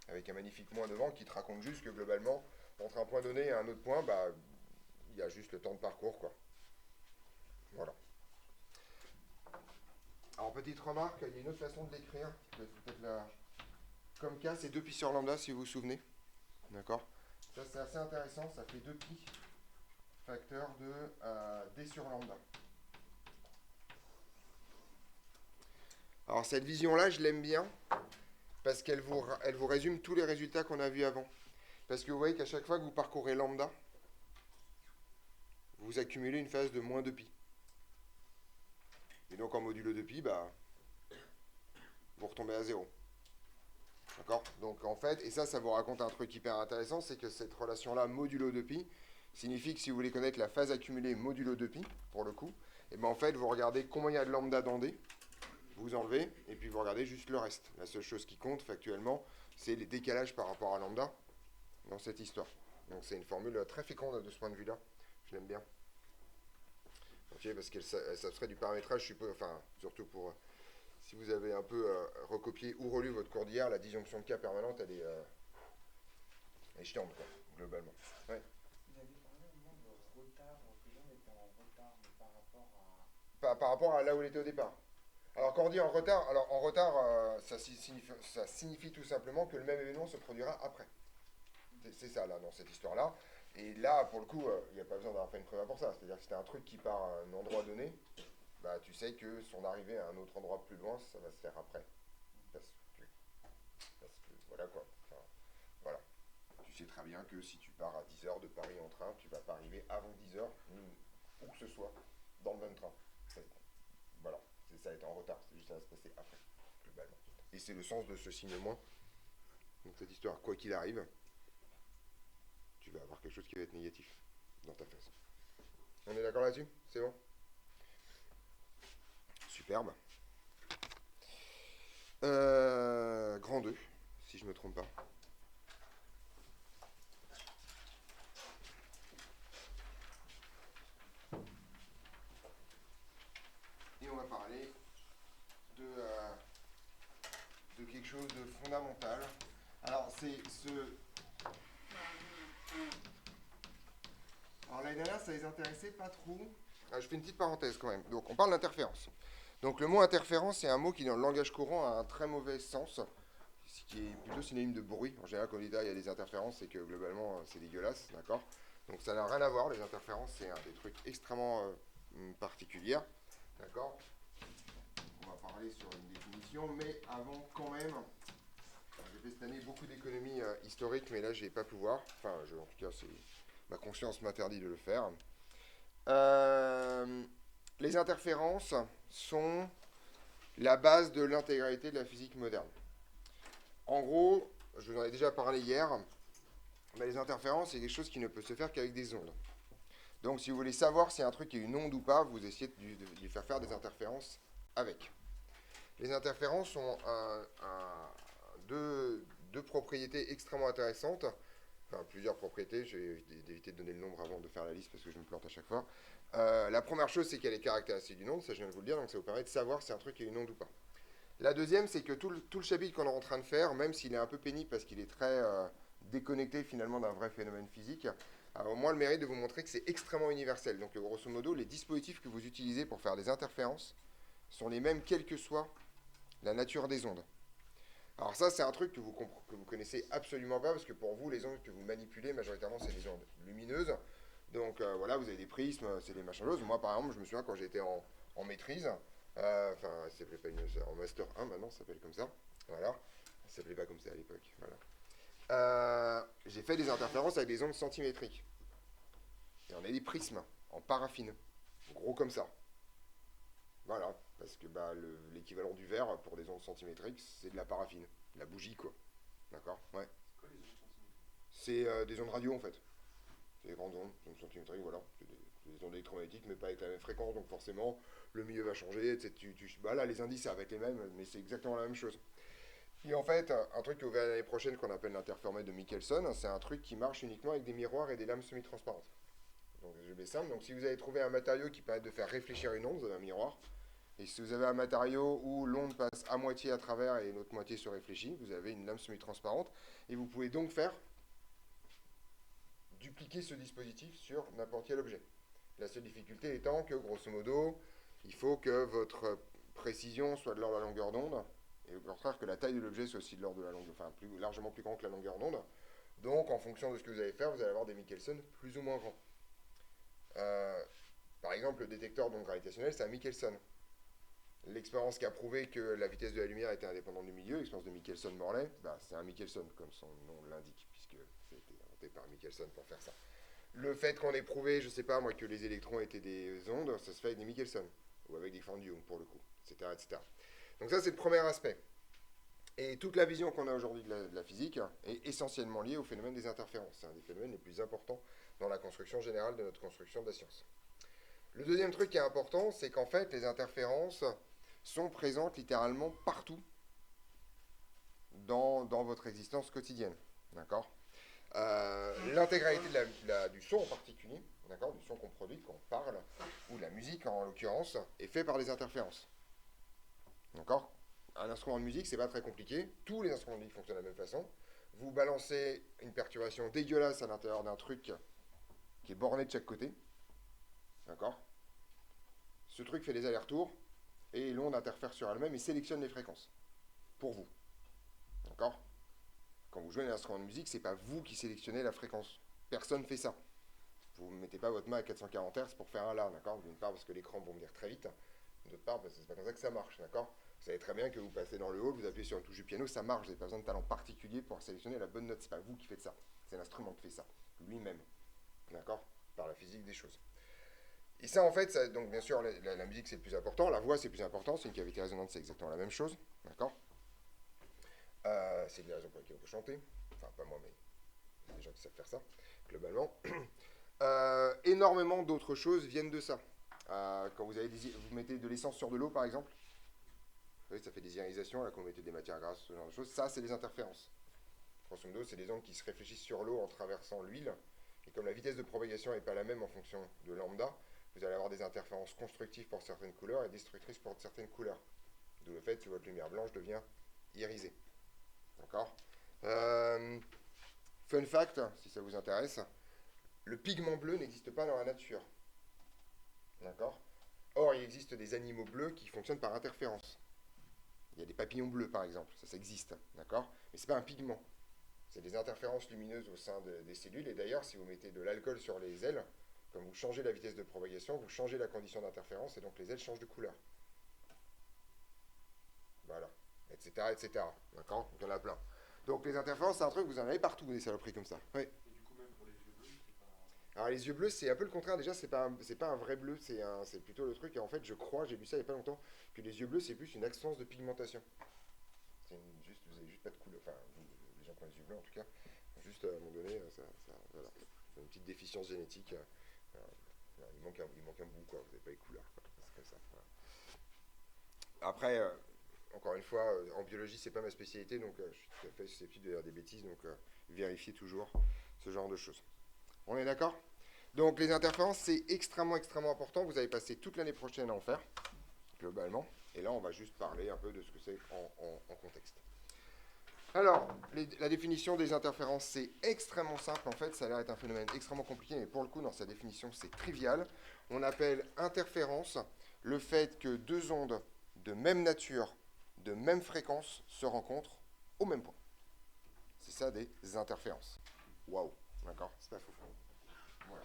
avec un magnifique moins devant qui te raconte juste que globalement, entre un point donné et un autre point, bah, il y a juste le temps de parcours, quoi. Voilà. Alors petite remarque, il y a une autre façon de l'écrire, peut-être la... comme k, c'est 2pi sur lambda si vous vous souvenez. D'accord? Ça c'est assez intéressant, ça fait 2pi facteur de d sur lambda. Alors cette vision-là, je l'aime bien, parce qu'elle vous résume tous les résultats qu'on a vus avant. Parce que vous voyez qu'à chaque fois que vous parcourez lambda, vous accumulez une phase de moins 2pi. Et donc en modulo 2pi, bah, vous retombez à 0. D'accord? Donc en fait, et ça vous raconte un truc hyper intéressant, c'est que cette relation-là, modulo 2pi, signifie que si vous voulez connaître la phase accumulée modulo 2pi, pour le coup, et ben en fait, vous regardez combien il y a de lambda dans D, vous enlevez, et puis vous regardez juste le reste. La seule chose qui compte factuellement, c'est les décalages par rapport à lambda dans cette histoire. Donc c'est une formule très féconde de ce point de vue-là. Je l'aime bien. Ok, parce que ça serait du paramétrage, je suppose, enfin, surtout pour... si vous avez un peu recopié ou relu votre cours d'hier, la disjonction de cas permanente, elle est chiante, quoi, globalement. Ouais. Vous avez parlé au moment de retard, que l'on était en retard, mais par rapport à... Par rapport à là où il était au départ. Alors quand on dit en retard, ça signifie tout simplement que le même événement se produira après. C'est ça, là, dans cette histoire-là. Et là, pour le coup, il n'y a pas besoin d'avoir fait une préva pour ça. C'est-à-dire que si tu as un truc qui part à un endroit donné, bah, tu sais que son arrivée à un autre endroit plus loin, ça va se faire après. Parce que voilà quoi. Enfin, voilà. Tu sais très bien que si tu pars à 10h de Paris en train, tu ne vas pas arriver avant 10h, où que ce soit, dans le même train. Voilà. Ça va être en retard. C'est juste ça va se passer après, globalement. Et c'est le sens de ce signe moins. Donc cette histoire, quoi qu'il arrive, tu vas avoir quelque chose qui va être négatif dans ta phase. On est d'accord là-dessus? C'est bon? Superbe. Grand 2, si je ne me trompe pas. Et on va parler de quelque chose de fondamental. Alors, c'est ce... Alors l'année dernière, ça les intéressait pas trop. Je fais une petite parenthèse quand même. Donc on parle d'interférence. Donc le mot interférence, c'est un mot qui dans le langage courant a un très mauvais sens, ce qui est plutôt synonyme de bruit. En général, quand on dit il y a des interférences, c'est que globalement c'est dégueulasse, d'accord? Donc ça n'a rien à voir, les interférences, c'est un des trucs extrêmement particuliers, d'accord? On va parler sur une définition, mais avant quand même, j'ai fait cette année beaucoup d'économies historiques, mais là je vais pas pouvoir. Enfin, en tout cas, ma conscience m'interdit de le faire. Les interférences sont la base de l'intégralité de la physique moderne. En gros, je vous en ai déjà parlé hier, mais les interférences, c'est quelque chose qui ne peut se faire qu'avec des ondes. Donc si vous voulez savoir si un truc est une onde ou pas, vous essayez de lui faire des interférences avec. Les interférences ont deux propriétés extrêmement intéressantes. Enfin, plusieurs propriétés, je vais éviter de donner le nombre avant de faire la liste parce que je me plante à chaque fois. La première chose, c'est qu'elle est caractéristique d'une onde, ça je viens de vous le dire, donc ça vous permet de savoir si un truc est une onde ou pas. La deuxième, c'est que tout le chapitre qu'on est en train de faire, même s'il est un peu pénible parce qu'il est très déconnecté finalement d'un vrai phénomène physique, a au moins le mérite de vous montrer que c'est extrêmement universel. Donc grosso modo, les dispositifs que vous utilisez pour faire des interférences sont les mêmes quelle que soit la nature des ondes. Alors ça, c'est un truc que vous connaissez absolument pas, parce que pour vous, les ondes que vous manipulez, majoritairement, c'est des ondes lumineuses. Donc voilà, vous avez des prismes, c'est des machins choses. Moi, par exemple, je me souviens quand j'étais en maîtrise, enfin, ça s'appelait pas en master 1, maintenant, ça s'appelle comme ça. Voilà, ça s'appelait pas comme ça à l'époque. Voilà. J'ai fait des interférences avec des ondes centimétriques. Et on a des prismes en paraffine, gros comme ça. Voilà, parce que l'équivalent du verre pour des ondes centimétriques, c'est de la paraffine, de la bougie quoi. D'accord. Ouais. C'est quoi les ondes centimétriques? C'est des ondes radio en fait. C'est des grandes ondes centimétriques, voilà. C'est des ondes électromagnétiques, mais pas avec la même fréquence, donc forcément, le milieu va changer, etc. Là, les indices, ça va être les mêmes, mais c'est exactement la même chose. Et en fait, un truc que vous verrez l'année prochaine qu'on appelle l'interféromètre de Michelson, c'est un truc qui marche uniquement avec des miroirs et des lames semi-transparentes. Donc, je vais simple. Donc, si vous avez trouvé un matériau qui permet de faire réfléchir une onde, vous avez un miroir. Et si vous avez un matériau où l'onde passe à moitié à travers et l'autre moitié se réfléchit, vous avez une lame semi-transparente. Et vous pouvez donc dupliquer ce dispositif sur n'importe quel objet. La seule difficulté étant que, grosso modo, il faut que votre précision soit de l'ordre de la longueur d'onde, et au contraire que la taille de l'objet soit aussi de l'ordre de la longueur, enfin largement plus grand que la longueur d'onde. Donc, en fonction de ce que vous allez faire, vous allez avoir des Michelson plus ou moins grands. Par exemple, le détecteur d'onde gravitationnelle, c'est un Michelson. L'expérience qui a prouvé que la vitesse de la lumière était indépendante du milieu, l'expérience de Michelson-Morley, c'est un Michelson, comme son nom l'indique, puisque ça a été inventé par Michelson pour faire ça. Le fait qu'on ait prouvé, je sais pas moi, que les électrons étaient des ondes, ça se fait avec des Michelson, ou avec des formes du Young pour le coup, etc., etc. Donc ça, c'est le premier aspect. Et toute la vision qu'on a aujourd'hui de la physique est essentiellement liée au phénomène des interférences. C'est un des phénomènes les plus importants dans la construction générale de notre construction de la science. Le deuxième truc qui est important, c'est qu'en fait, les interférences sont présentes littéralement partout dans votre existence quotidienne. D'accord. L'intégralité du son en particulier, d'accord, du son qu'on produit quand on parle, ou de la musique en l'occurrence, est fait par des interférences. D'accord. Un instrument de musique, c'est pas très compliqué. Tous les instruments de musique fonctionnent de la même façon. Vous balancez une perturbation dégueulasse à l'intérieur d'un truc qui est borné de chaque côté. D'accord. Ce truc fait des allers-retours et l'onde interfère sur elle-même et sélectionne les fréquences pour vous. D'accord. Quand vous jouez un instrument de musique, c'est pas vous qui sélectionnez la fréquence. Personne ne fait ça. Vous ne mettez pas votre main à 440 Hz pour faire un La, d'accord. D'une part parce que l'écran va venir très vite, d'autre part parce que c'est pas comme ça que ça marche, d'accord. Vous savez très bien que vous passez dans le hall, vous appuyez sur une touche du piano, ça marche. Vous n'avez pas besoin de talent particulier pour sélectionner la bonne note. C'est pas vous qui faites ça. C'est l'instrument qui fait ça, lui-même, d'accord, par la physique des choses. Et ça, en fait, donc bien sûr, la musique c'est le plus important, la voix c'est le plus important, c'est une cavité résonante, c'est exactement la même chose, d'accord. C'est une des raisons pour lesquelles on peut chanter, enfin pas moi, mais il y a des gens qui savent faire ça, globalement. Énormément d'autres choses viennent de ça. Quand vous mettez de l'essence sur de l'eau, par exemple, vous voyez, ça fait des ionisations, là, quand vous mettez des matières grasses, ce genre de choses, ça c'est des interférences. Grosso modo, c'est des ondes qui se réfléchissent sur l'eau en traversant l'huile, et comme la vitesse de propagation n'est pas la même en fonction de lambda, vous allez avoir des interférences constructives pour certaines couleurs et destructrices pour certaines couleurs. D'où le fait que votre lumière blanche devient irisée. D'accord. Fun fact, si ça vous intéresse, le pigment bleu n'existe pas dans la nature. D'accord. Or, il existe des animaux bleus qui fonctionnent par interférence. Il y a des papillons bleus, par exemple, ça existe. D'accord. Mais ce n'est pas un pigment. C'est des interférences lumineuses au sein des cellules. Et d'ailleurs, si vous mettez de l'alcool sur les ailes, comme vous changez la vitesse de propagation, vous changez la condition d'interférence et donc les ailes changent de couleur. Voilà, etc. etc. D'accord. Donc il y en a plein. Donc les interférences, c'est un truc, vous en avez partout, des saloperies comme ça. Oui. Et du coup, même pour les yeux bleus, c'est pas. Alors les yeux bleus, c'est un peu le contraire. Déjà, c'est pas un vrai bleu, c'est plutôt le truc. Et en fait, je crois, j'ai lu ça il y a pas longtemps, que les yeux bleus, c'est plus une absence de pigmentation. Vous avez juste pas de couleur. Enfin, les gens qui ont les yeux bleus, en tout cas, juste à un moment donné, voilà. C'est une petite déficience génétique. Il manque un bout, quoi. Vous n'avez pas les couleurs, quoi. C'est comme ça. Voilà. Après, encore une fois, en biologie, c'est pas ma spécialité, donc je suis tout à fait susceptible de dire des bêtises, donc vérifiez toujours ce genre de choses. On est d'accord? Donc les interférences, c'est extrêmement, extrêmement important. Vous allez passer toute l'année prochaine à en faire, globalement. Et là, on va juste parler un peu de ce que c'est en contexte. Alors, la définition des interférences, c'est extrêmement simple. En fait, ça a l'air d'être un phénomène extrêmement compliqué, mais pour le coup, dans sa définition, c'est trivial. On appelle interférence le fait que deux ondes de même nature, de même fréquence, se rencontrent au même point. C'est ça des interférences. Waouh, d'accord? C'est pas fou. Voilà.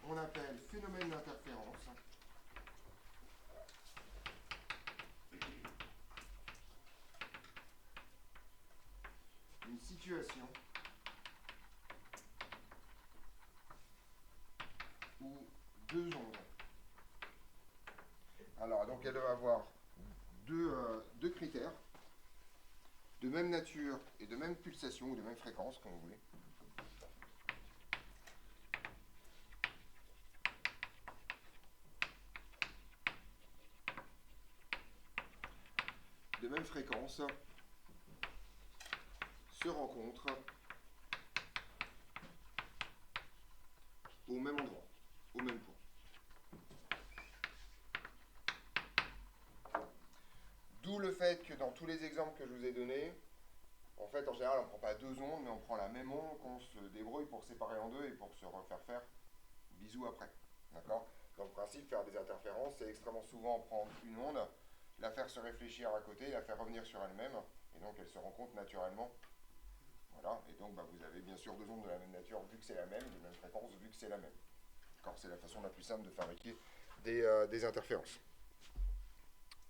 On appelle phénomène d'interférence une situation où deux ondes. Alors, donc elle doit avoir deux critères, de même nature et de même pulsation, ou de même fréquence, comme vous voulez. De même fréquence se rencontrent au même endroit, au même point. D'où le fait que dans tous les exemples que je vous ai donnés, en fait, en général, on ne prend pas deux ondes, mais on prend la même onde qu'on se débrouille pour séparer en deux et pour se refaire faire bisous après. D'accord? Donc, le principe, faire des interférences, c'est extrêmement souvent prendre une onde, la faire se réfléchir à côté, la faire revenir sur elle-même, et donc elle se rencontre naturellement. Voilà, et donc vous avez bien sûr deux ondes de la même nature, vu que c'est la même, de même fréquence, vu que c'est la même. D'accord? C'est la façon la plus simple de fabriquer des interférences.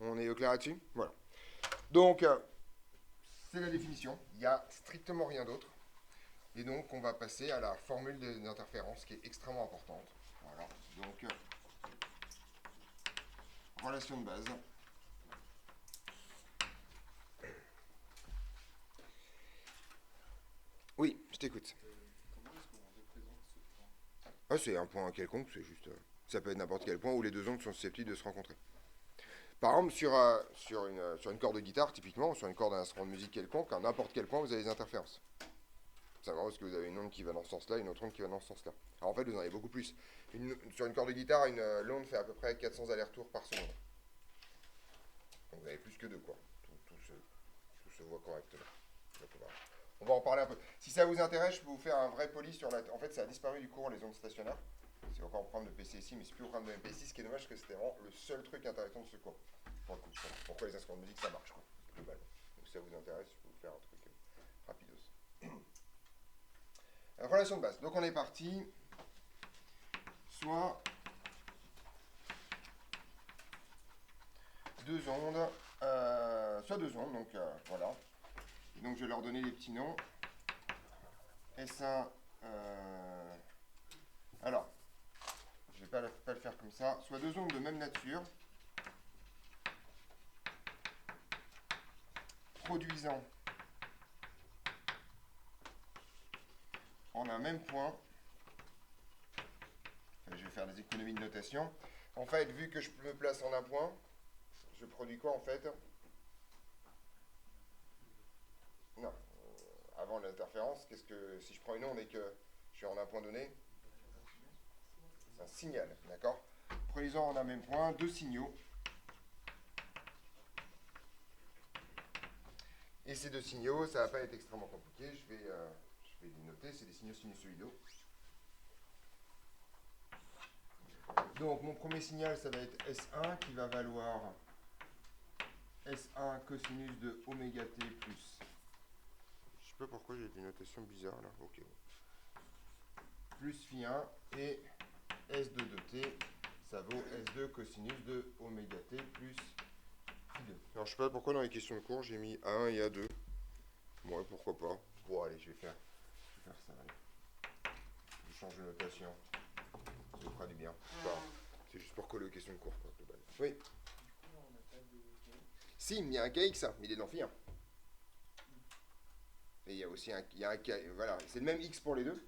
On est au clair là-dessus? Voilà. Donc, c'est la définition. Il n'y a strictement rien d'autre. Et donc, on va passer à la formule d'interférence qui est extrêmement importante. Voilà. Donc, relation de base. Oui, je t'écoute. Comment est-ce qu'on représente ce point? Ah, c'est un point quelconque, c'est juste. Ça peut être n'importe quel point où les deux ondes sont susceptibles de se rencontrer. Par exemple, sur une corde de guitare, typiquement, ou sur une corde d'un instrument de musique quelconque, à n'importe quel point, vous avez des interférences. C'est marrant parce que vous avez une onde qui va dans ce sens-là et une autre onde qui va dans ce sens-là. Alors en fait, vous en avez beaucoup plus. Sur une corde de guitare, l'onde fait à peu près 400 allers-retours par seconde. Donc vous avez plus que deux, quoi. Tout se voit correctement. Donc, on va en parler un peu. Si ça vous intéresse, je peux vous faire un vrai poli sur la... En fait, ça a disparu du cours, les ondes stationnaires. C'est encore un programme de PC ici, mais c'est plus au programme de MPC, ce qui est dommage, parce que c'était vraiment le seul truc intéressant de ce cours. Pour le coup, pourquoi les instruments de musique, ça marche, quoi, globalement. Donc si ça vous intéresse, je peux vous faire un truc rapidos. Relation de base. Donc on est parti. Soit deux ondes, donc voilà. Et donc je vais leur donner des petits noms. S1, alors, je ne vais pas le faire comme ça. Soit deux ondes de même nature, produisant en un même point. Je vais faire des économies de notation. En fait, vu que je me place en un point, je produis quoi en fait? Non. Avant l'interférence, si je prends une onde et que je suis en un point donné, c'est un signal, d'accord? Produisant en un même point deux signaux. Et ces deux signaux, ça va pas être extrêmement compliqué. Je vais les noter, c'est des signaux sinusoïdaux. Donc mon premier signal, ça va être S1 qui va valoir S1 cosinus de oméga t plus. Je sais pas pourquoi j'ai des notations bizarres là. Ok. Plus phi 1 et S2 de t, ça vaut S2 cosinus de oméga t plus phi 2. Alors je sais pas pourquoi dans les questions de cours j'ai mis A1 et A2. Bon, pourquoi pas. Bon allez, je vais vais faire ça, allez. Je change de notation. Ça vous fera du bien. C'est juste pour coller aux questions de cours, quoi, globalement. Oui. Du coup, là, on n'a pas de KX. Si, il y a un KX, ça, mais il est dans phi 1. Et il y a aussi un KX, voilà, c'est le même X pour les deux.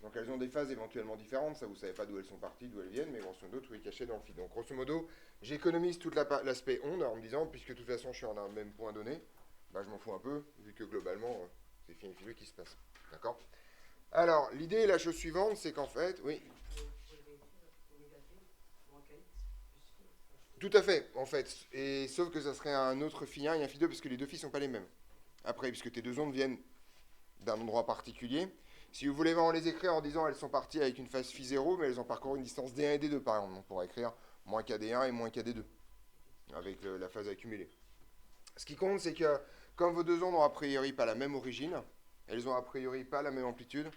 Donc elles ont des phases éventuellement différentes, ça vous savez pas d'où elles sont parties, d'où elles viennent, mais grosso modo tout est caché dans le phi. Donc grosso modo, j'économise tout l'aspect onde en me disant, puisque de toute façon je suis en un même point donné, bah, je m'en fous un peu, vu que globalement c'est phi infini qui se passe. D'accord? Alors l'idée est la chose suivante, c'est qu'en fait, oui. Tout à fait, en fait, et sauf que ça serait un autre phi 1 et un phi 2, parce que les deux phi sont pas les mêmes. Après, puisque tes deux ondes viennent d'un endroit particulier. Si vous voulez vraiment les écrire en disant elles sont parties avec une phase phi 0, mais elles ont parcouru une distance D1 et D2 par exemple. On pourrait écrire moins KD1 et moins KD2 avec la phase accumulée. Ce qui compte, c'est que comme vos deux ondes ont a priori pas la même origine, elles ont a priori pas la même amplitude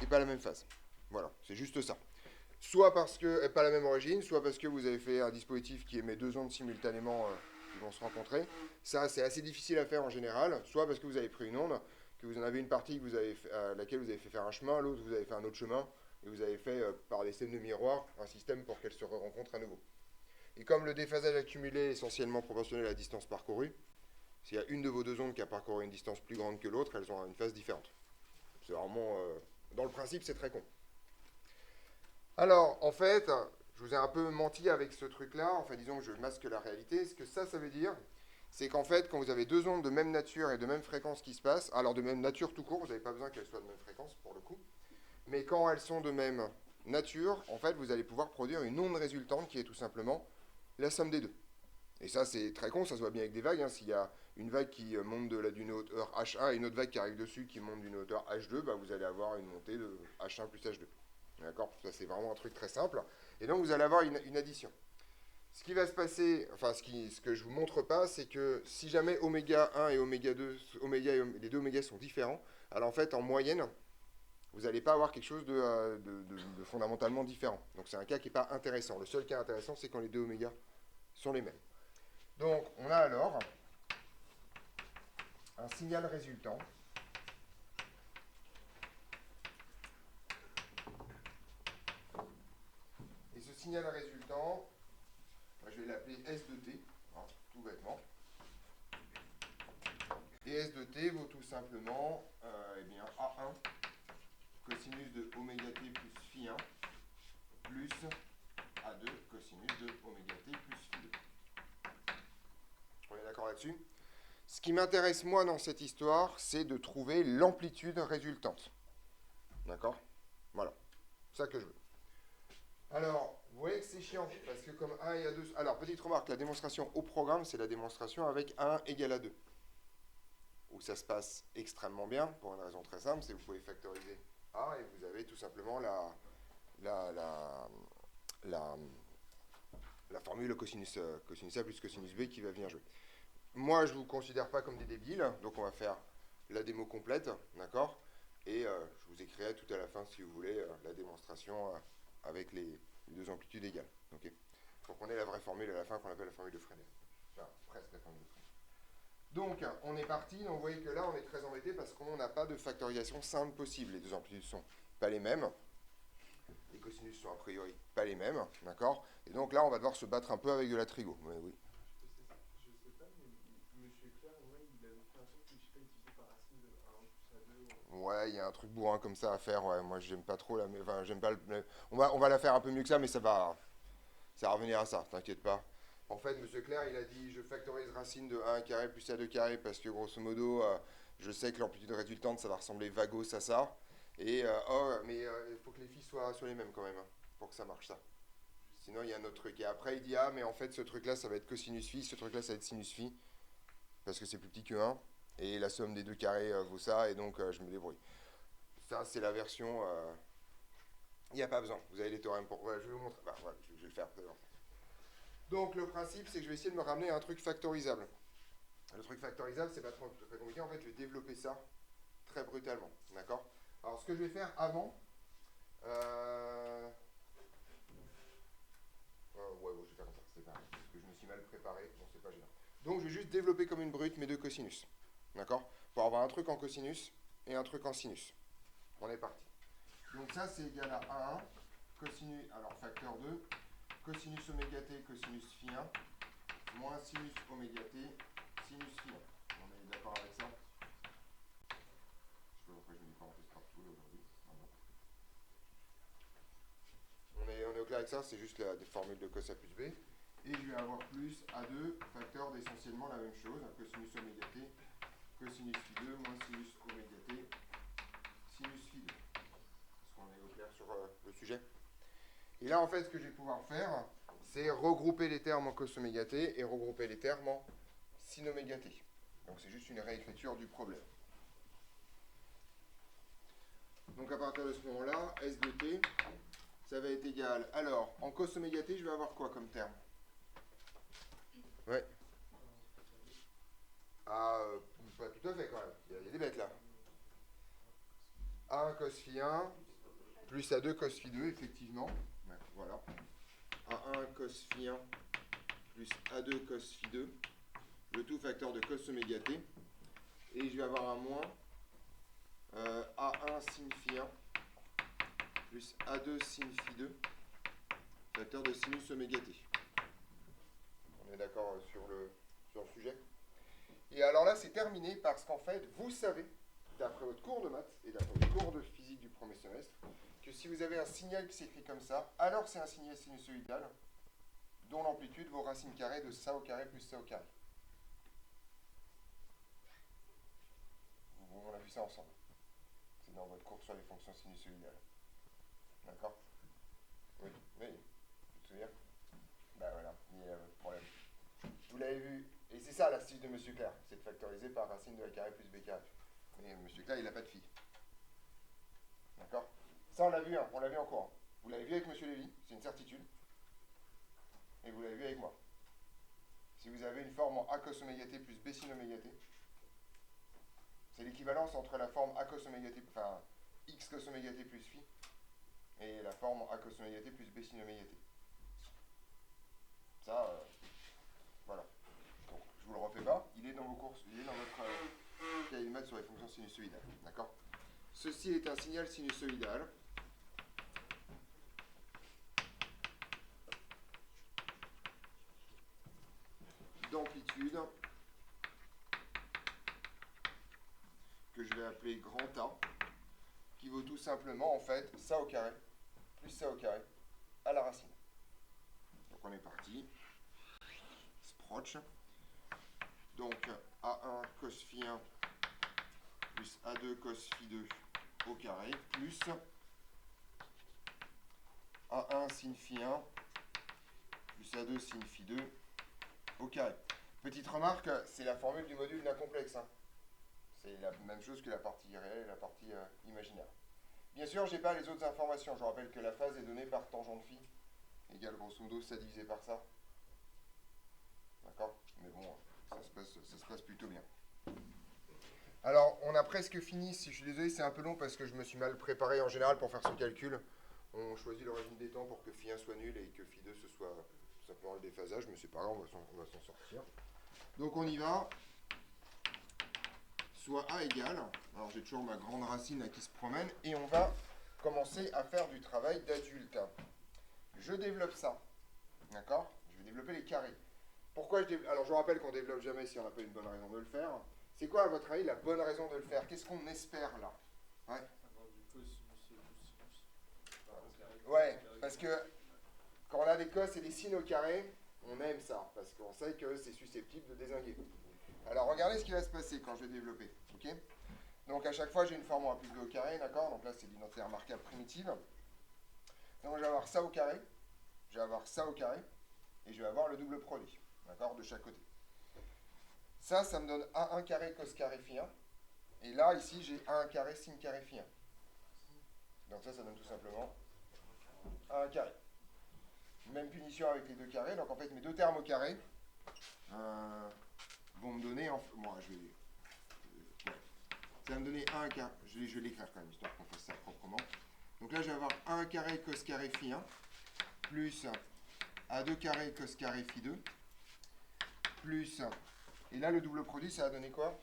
et pas la même phase. Voilà, c'est juste ça. Soit parce que pas la même origine, soit parce que vous avez fait un dispositif qui émet deux ondes simultanément qui vont se rencontrer. Ça, c'est assez difficile à faire en général. Soit parce que vous avez pris une onde, que vous en avez une partie que vous avez à laquelle vous avez fait faire un chemin, l'autre vous avez fait un autre chemin, et vous avez fait par des systèmes de miroir un système pour qu'elles se rencontrent à nouveau. Et comme le déphasage accumulé est essentiellement proportionnel à la distance parcourue, s'il y a une de vos deux ondes qui a parcouru une distance plus grande que l'autre, elles ont une phase différente. C'est vraiment, dans le principe, c'est très con. Alors, en fait, je vous ai un peu menti avec ce truc-là, enfin disons que je masque la réalité. Ce que ça veut dire, c'est qu'en fait, quand vous avez deux ondes de même nature et de même fréquence qui se passent, alors de même nature tout court, vous n'avez pas besoin qu'elles soient de même fréquence pour le coup, mais quand elles sont de même nature, en fait, vous allez pouvoir produire une onde résultante qui est tout simplement la somme des deux. Et ça, c'est très con, ça se voit bien avec des vagues. Hein. S'il y a une vague qui monte d'une hauteur H1 et une autre vague qui arrive dessus qui monte d'une hauteur H2, bah, vous allez avoir une montée de H1 plus H2. D'accord? Ça, c'est vraiment un truc très simple. Et donc, vous allez avoir une addition. Ce qui va se passer, enfin, ce que je ne vous montre pas, c'est que si jamais oméga 1 et oméga 2, les deux oméga sont différents, alors en fait, en moyenne, vous n'allez pas avoir quelque chose de fondamentalement différent. Donc, c'est un cas qui n'est pas intéressant. Le seul cas intéressant, c'est quand les deux oméga sont les mêmes. Donc, on a alors un signal résultant. Et ce signal résultant, je vais l'appeler S de t, hein, tout bêtement. Et S de t vaut tout simplement eh bien, A1 cosinus de oméga t plus phi 1 plus A2 cosinus de oméga t plus phi 2. On est d'accord là-dessus? Ce qui m'intéresse moi dans cette histoire, c'est de trouver l'amplitude résultante. D'accord? Voilà. C'est ça que je veux. Alors, vous voyez que c'est chiant, parce que comme 1 et A2... Alors, petite remarque, la démonstration au programme, c'est la démonstration avec 1 égale à 2. Où ça se passe extrêmement bien, pour une raison très simple, c'est que vous pouvez factoriser A et vous avez tout simplement la formule cosinus A plus cosinus B qui va venir jouer. Moi, je ne vous considère pas comme des débiles, donc on va faire la démo complète, d'accord? Et je vous écrirai tout à la fin, si vous voulez, la démonstration avec les deux amplitudes égales. Okay, pour qu'on ait la vraie formule à la fin qu'on appelle la formule de Fresnel. Enfin, presque la formule de Fresnel. Donc, on est parti. Donc, vous voyez que là, on est très embêté parce qu'on n'a pas de factorisation simple possible. Les deux amplitudes ne sont pas les mêmes. Les cosinus sont a priori pas les mêmes. D'accord? Et donc là, on va devoir se battre un peu avec de la trigo. Mais oui. Je sais pas, mais M. Claire, ouais, il avait fait un truc que je sais pas, utilisé par racine de 1 plus A2. Ouais, il y a un truc bourrin comme ça à faire. Ouais, moi, j'aime pas trop la. Enfin, j'aime pas on va la faire un peu mieux que ça, mais ça va revenir à ça, t'inquiète pas. En fait, M. Claire, il a dit je factorise racine de 1 carré plus A2 carré parce que grosso modo, je sais que l'amplitude résultante, ça va ressembler vagos à ça. Et mais il faut que les phi soient les mêmes quand même, hein, pour que ça marche ça. Sinon, il y a un autre truc. Et après, il dit mais en fait, ce truc-là, ça va être cosinus phi, ce truc-là, ça va être sinus phi, parce que c'est plus petit que 1. Et la somme des deux carrés vaut ça, et donc je me débrouille. Ça, c'est la version. Il n'y a pas besoin. Vous avez les théorèmes pour. Voilà, je vais vous montrer. Bah, voilà, je vais le faire. Donc, le principe, c'est que je vais essayer de me ramener à un truc factorisable. Le truc factorisable, c'est pas très compliqué. En fait, je vais développer ça très brutalement. D'accord? Alors, ce que je vais faire avant. Ouais, je vais faire comme ça. C'est pareil. Parce que je me suis mal préparé. Bon, c'est pas gênant. Donc, je vais juste développer comme une brute mes deux cosinus. D'accord? Pour avoir un truc en cosinus et un truc en sinus. On est parti. Donc ça, c'est égal à 1, cosinus, alors facteur 2, cosinus oméga t, cosinus phi 1, moins sinus oméga t, sinus phi 1. On est d'accord avec ça? Je sais pas pourquoi je mets des parenthèses partout là aujourd'hui. On est au clair avec ça, c'est juste des formules de cos A plus B. Et je vais avoir plus A2, facteur d'essentiellement la même chose, cosinus oméga t, cosinus phi 2, moins sinus oméga t, sinus phi 2. Est-ce qu'on est au clair sur le sujet? Et là, en fait, ce que je vais pouvoir faire, c'est regrouper les termes en cos oméga t et regrouper les termes en sin oméga t. Donc c'est juste une réécriture du problème. Donc à partir de ce moment-là, S de t, ça va être égal. Alors, en cos oméga t, je vais avoir quoi comme terme? Ouais. Ah, pas tout à fait quand même. Il y a des bêtes là. A1 cos phi 1 plus A2 cos phi 2, effectivement. Ouais, voilà. A1 cos phi 1 plus A2 cos phi 2, le tout facteur de cos oméga t. Et je vais avoir un moins A1 sin phi 1 plus A2 sin phi 2, facteur de sinus oméga t. On est d'accord sur le sujet? Et alors là, c'est terminé parce qu'en fait, vous savez, d'après votre cours de maths et d'après votre cours de physique du premier semestre, que si vous avez un signal qui s'écrit comme ça, alors c'est un signal sinusoïdal dont l'amplitude vaut racine carrée de ça au carré plus ça au carré. On a vu ça ensemble. C'est dans votre cours sur les fonctions sinusoïdales. D'accord? Oui, tu te souviens? Ben voilà, il y a votre problème. Vous l'avez vu, et c'est ça l'astuce de M. Clair, c'est de factoriser par racine de a carré plus b carré. Mais M. Clair, il n'a pas de phi. D'accord? Ça, on l'a vu, on l'a vu en cours. Vous l'avez vu avec M. Lévy, c'est une certitude. Et vous l'avez vu avec moi. Si vous avez une forme en a cos oméga t plus b sin oméga t, c'est l'équivalence entre la forme a cos oméga t, enfin x cos oméga t plus phi, et la forme a cos oméga t plus b sin oméga t. Ça, voilà. Donc, je vous le refais pas. Il est dans vos courses, il est dans votre cahier de maths sur les fonctions sinusoïdales. D'accord? Ceci est un signal sinusoïdal. D'amplitude que je vais appeler grand A, qui vaut tout simplement en fait ça au carré plus ça au carré à la racine. Donc on est parti. Sproch. Donc A1 cos phi 1 plus A2 cos phi 2 au carré plus A1 sin phi 1 plus A2 sin phi 2 au carré. Petite remarque, c'est la formule du module d'un complexe. Hein. C'est la même chose que la partie réelle et la partie imaginaire. Bien sûr, je n'ai pas les autres informations. Je rappelle que la phase est donnée par tangente phi, égale grosso modo ça divisé par ça. D'accord? Mais bon, ça se passe plutôt bien. Alors, on a presque fini. Si je suis désolé, c'est un peu long parce que je me suis mal préparé en général pour faire ce calcul. On choisit le régime des temps pour que phi 1 soit nul et que phi 2 ce soit tout simplement le déphasage, mais c'est pas grave, on va s'en sortir. Donc on y va. Soit A égale, alors j'ai toujours ma grande racine là qui se promène, et on va commencer à faire du travail d'adulte. Je développe ça, d'accord? Je vais développer les carrés. Pourquoi alors je vous rappelle qu'on ne développe jamais si on n'a pas une bonne raison de le faire. C'est quoi à votre avis la bonne raison de le faire? Qu'est-ce qu'on espère là? Ouais. Avoir du cosinus et du sinus. Ouais, parce que quand on a des cos et des sines au carré, on aime ça, parce qu'on sait que c'est susceptible de dézinguer. Alors regardez ce qui va se passer quand je vais développer. Ok? Donc à chaque fois j'ai une forme en A plus B au carré, d'accord? Donc là c'est l'identité remarquable primitive. Donc je vais avoir ça au carré, je vais avoir ça au carré, et je vais avoir le double produit, d'accord? De chaque côté. Ça me donne A1 carré cos carré phi 1. Et là ici j'ai A1 carré sin carré phi 1. Donc ça donne tout simplement A1 carré. Même punition avec les deux carrés, donc en fait mes deux termes au carré vont me donner, moi je vais, ouais. Ça va me donner 1 carré, je vais l'écrire quand même, histoire qu'on fasse ça proprement. Donc là je vais avoir 1 carré cos carré phi 1, plus A2 carré cos carré phi 2, plus, et là le double produit ça va donner quoi?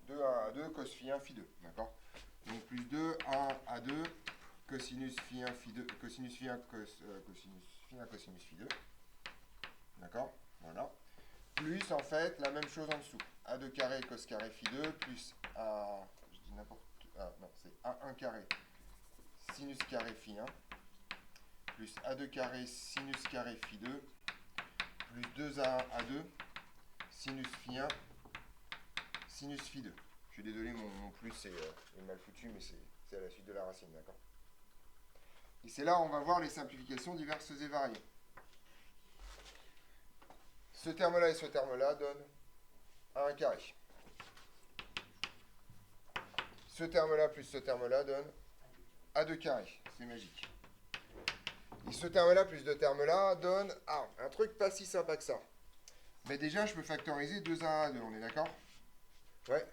2 1, phi 1 phi 2, d'accord? Donc plus 2, 1 à 2, cosinus phi 1 phi 2, cosinus phi 1 cosinus phi 2, d'accord? Voilà. Plus en fait la même chose en dessous, a2 carré cos carré phi 2 plus a, je dis n'importe, ah non, c'est a1 carré sinus carré phi 1 plus a2 carré sinus carré phi 2 plus 2a1 a2 sinus phi 1 sinus phi 2. Je suis désolé, mon plus est mal foutu, mais c'est à la suite de la racine, d'accord? Et c'est là où on va voir les simplifications diverses et variées. Ce terme-là et ce terme-là donnent a1 carré. Ce terme-là plus ce terme-là donne a2 carré. C'est magique. Et ce terme-là plus ce terme-là donne un truc pas si sympa que ça. Mais déjà, je peux factoriser 2 à 1 à 2, on est d'accord? Ouais.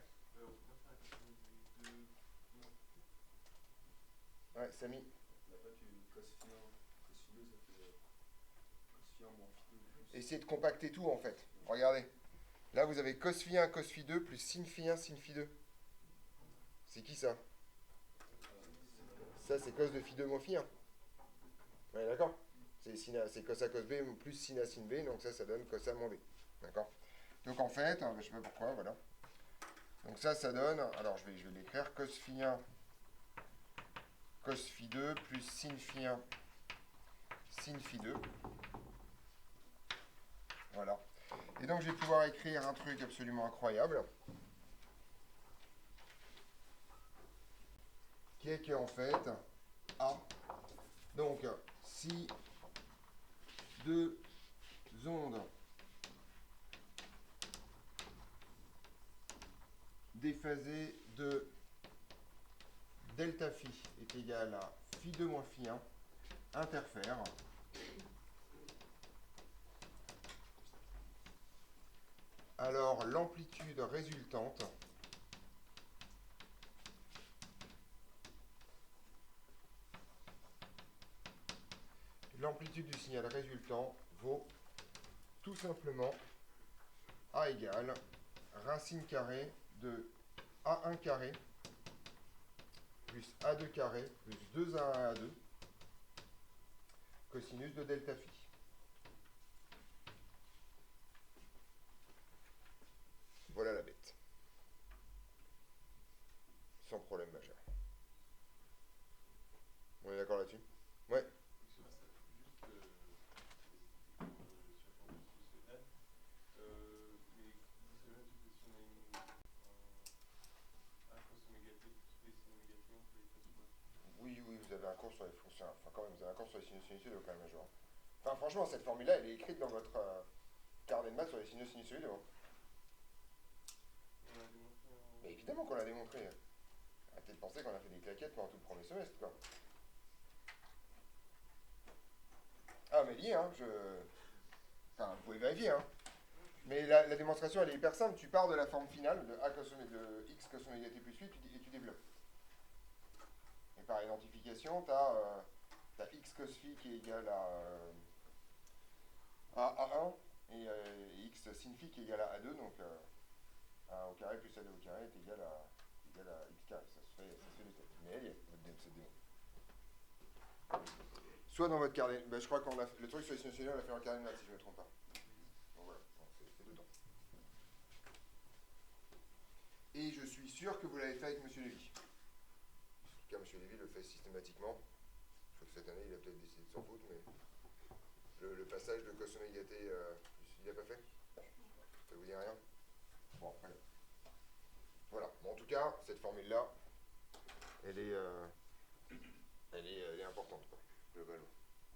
Ouais, Samy. Essayez de compacter tout en fait. Regardez. Là, vous avez cos phi 1, cos phi 2 plus sin phi 1, sin phi 2. C'est qui ça? Ça, c'est cos de phi 2 moins phi 1. Ouais, d'accord? C'est cos A cos B plus sin A sin B, donc ça donne cos A moins B. D'accord? Donc en fait, je sais pas pourquoi, voilà. Donc ça donne, alors je vais l'écrire, cos phi 1, cos phi 2 plus sin phi 1, sin phi 2. Voilà. Et donc je vais pouvoir écrire un truc absolument incroyable, qui est qu'en fait, A, donc si deux ondes déphasées de delta phi est égal à phi 2 moins phi 1 interfèrent, alors l'amplitude résultante du signal résultant vaut tout simplement A égale racine carrée de A1 carré plus A2 carré plus 2A1 A2 cosinus de delta phi. Voilà la bête. Sans problème majeur. On est d'accord là-dessus? Ouais. Oui, vous avez un cours sur les fonctions. Enfin, quand même, vous avez un cours sur les sinus sinusoïdes quand même un jour. Enfin, franchement, cette formule-là, elle est écrite dans votre carnet de maths sur les sinus sinusoïdes. Mais évidemment qu'on l'a démontré. Arrêtez de penser qu'on a fait des claquettes pendant tout le premier semestre, quoi. Ah, mais lié, hein, Enfin, vous pouvez vérifier, hein. Mais la démonstration, elle est hyper simple. Tu pars de la forme finale, de x cos oméga t plus 8, et tu développes. Et par identification, tu as x cos phi qui est égal à A1, et x sin phi qui est égal à A2, donc A au carré plus A2 au carré est égal à x carré. Ça se fait de tête. Mais elle y est, cette démo. Soit dans votre carnet, je crois qu'on a le truc sur les sinus, on l'a fait en carnet de maths, si je ne me trompe pas. Donc voilà, c'est dedans. Et je suis sûr que vous l'avez fait avec M. Lévy. En tout cas, M. Lévy le fait systématiquement. Je trouve que cette année, il a peut-être décidé de s'en foutre, mais le passage de cos oméga t, il l'a pas fait? Ça vous dit rien? Bon, après. Voilà. Bon, en tout cas, cette formule-là, elle est importante, quoi, globalement.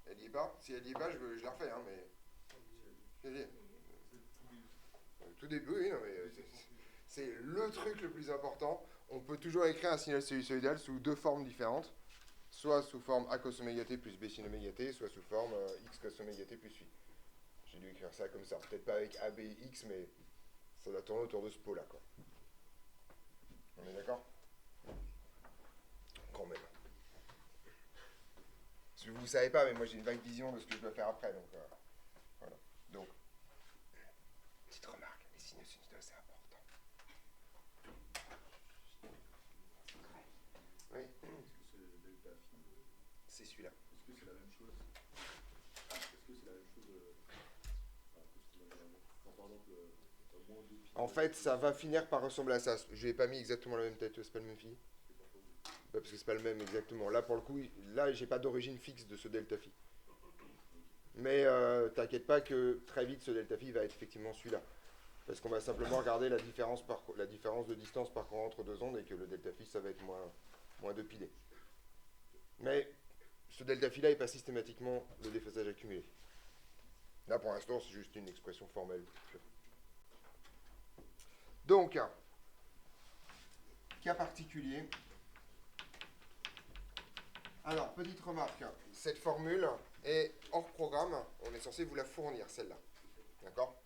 Elle y est pas? Si elle y est pas, je la refais, hein, mais... Elle y est. Tout début, oui, non, mais c'est le truc le plus important. On peut toujours écrire un signal sinusoïdal sous deux formes différentes, soit sous forme A cos oméga t plus B sin oméga t, soit sous forme X cos oméga t plus phi. J'ai dû écrire ça comme ça. Peut-être pas avec A, B, X, mais ça doit tourner autour de ce pot-là, quoi. On est d'accord? Quand même. Parce que vous ne savez pas, mais moi j'ai une vague vision de ce que je dois faire après, donc voilà. Donc, petite remarque, les sinus sinusoïdaux, c'est important. Oui. Est-ce que c'est delta phi C'est celui-là. Est-ce que c'est la même chose Est-ce que c'est la même chose par exemple, moins 2 pi. En fait, ça va finir par ressembler à ça. Je n'ai pas mis exactement la même tête, c'est pas le même phi. Parce que c'est pas le même exactement. Là, pour le coup, là, j'ai pas d'origine fixe de ce delta phi. Mais t'inquiète pas que très vite, ce delta phi va être effectivement celui-là. Parce qu'on va simplement regarder la différence de distance parcourue entre deux ondes et que le delta phi, ça va être moins 2 pi d. Mais ce delta phi là n'est pas systématiquement le déphasage accumulé. Là, pour l'instant, c'est juste une expression formelle. Donc, cas particulier. Alors, petite remarque, cette formule est hors programme, on est censé vous la fournir, celle-là. D'accord?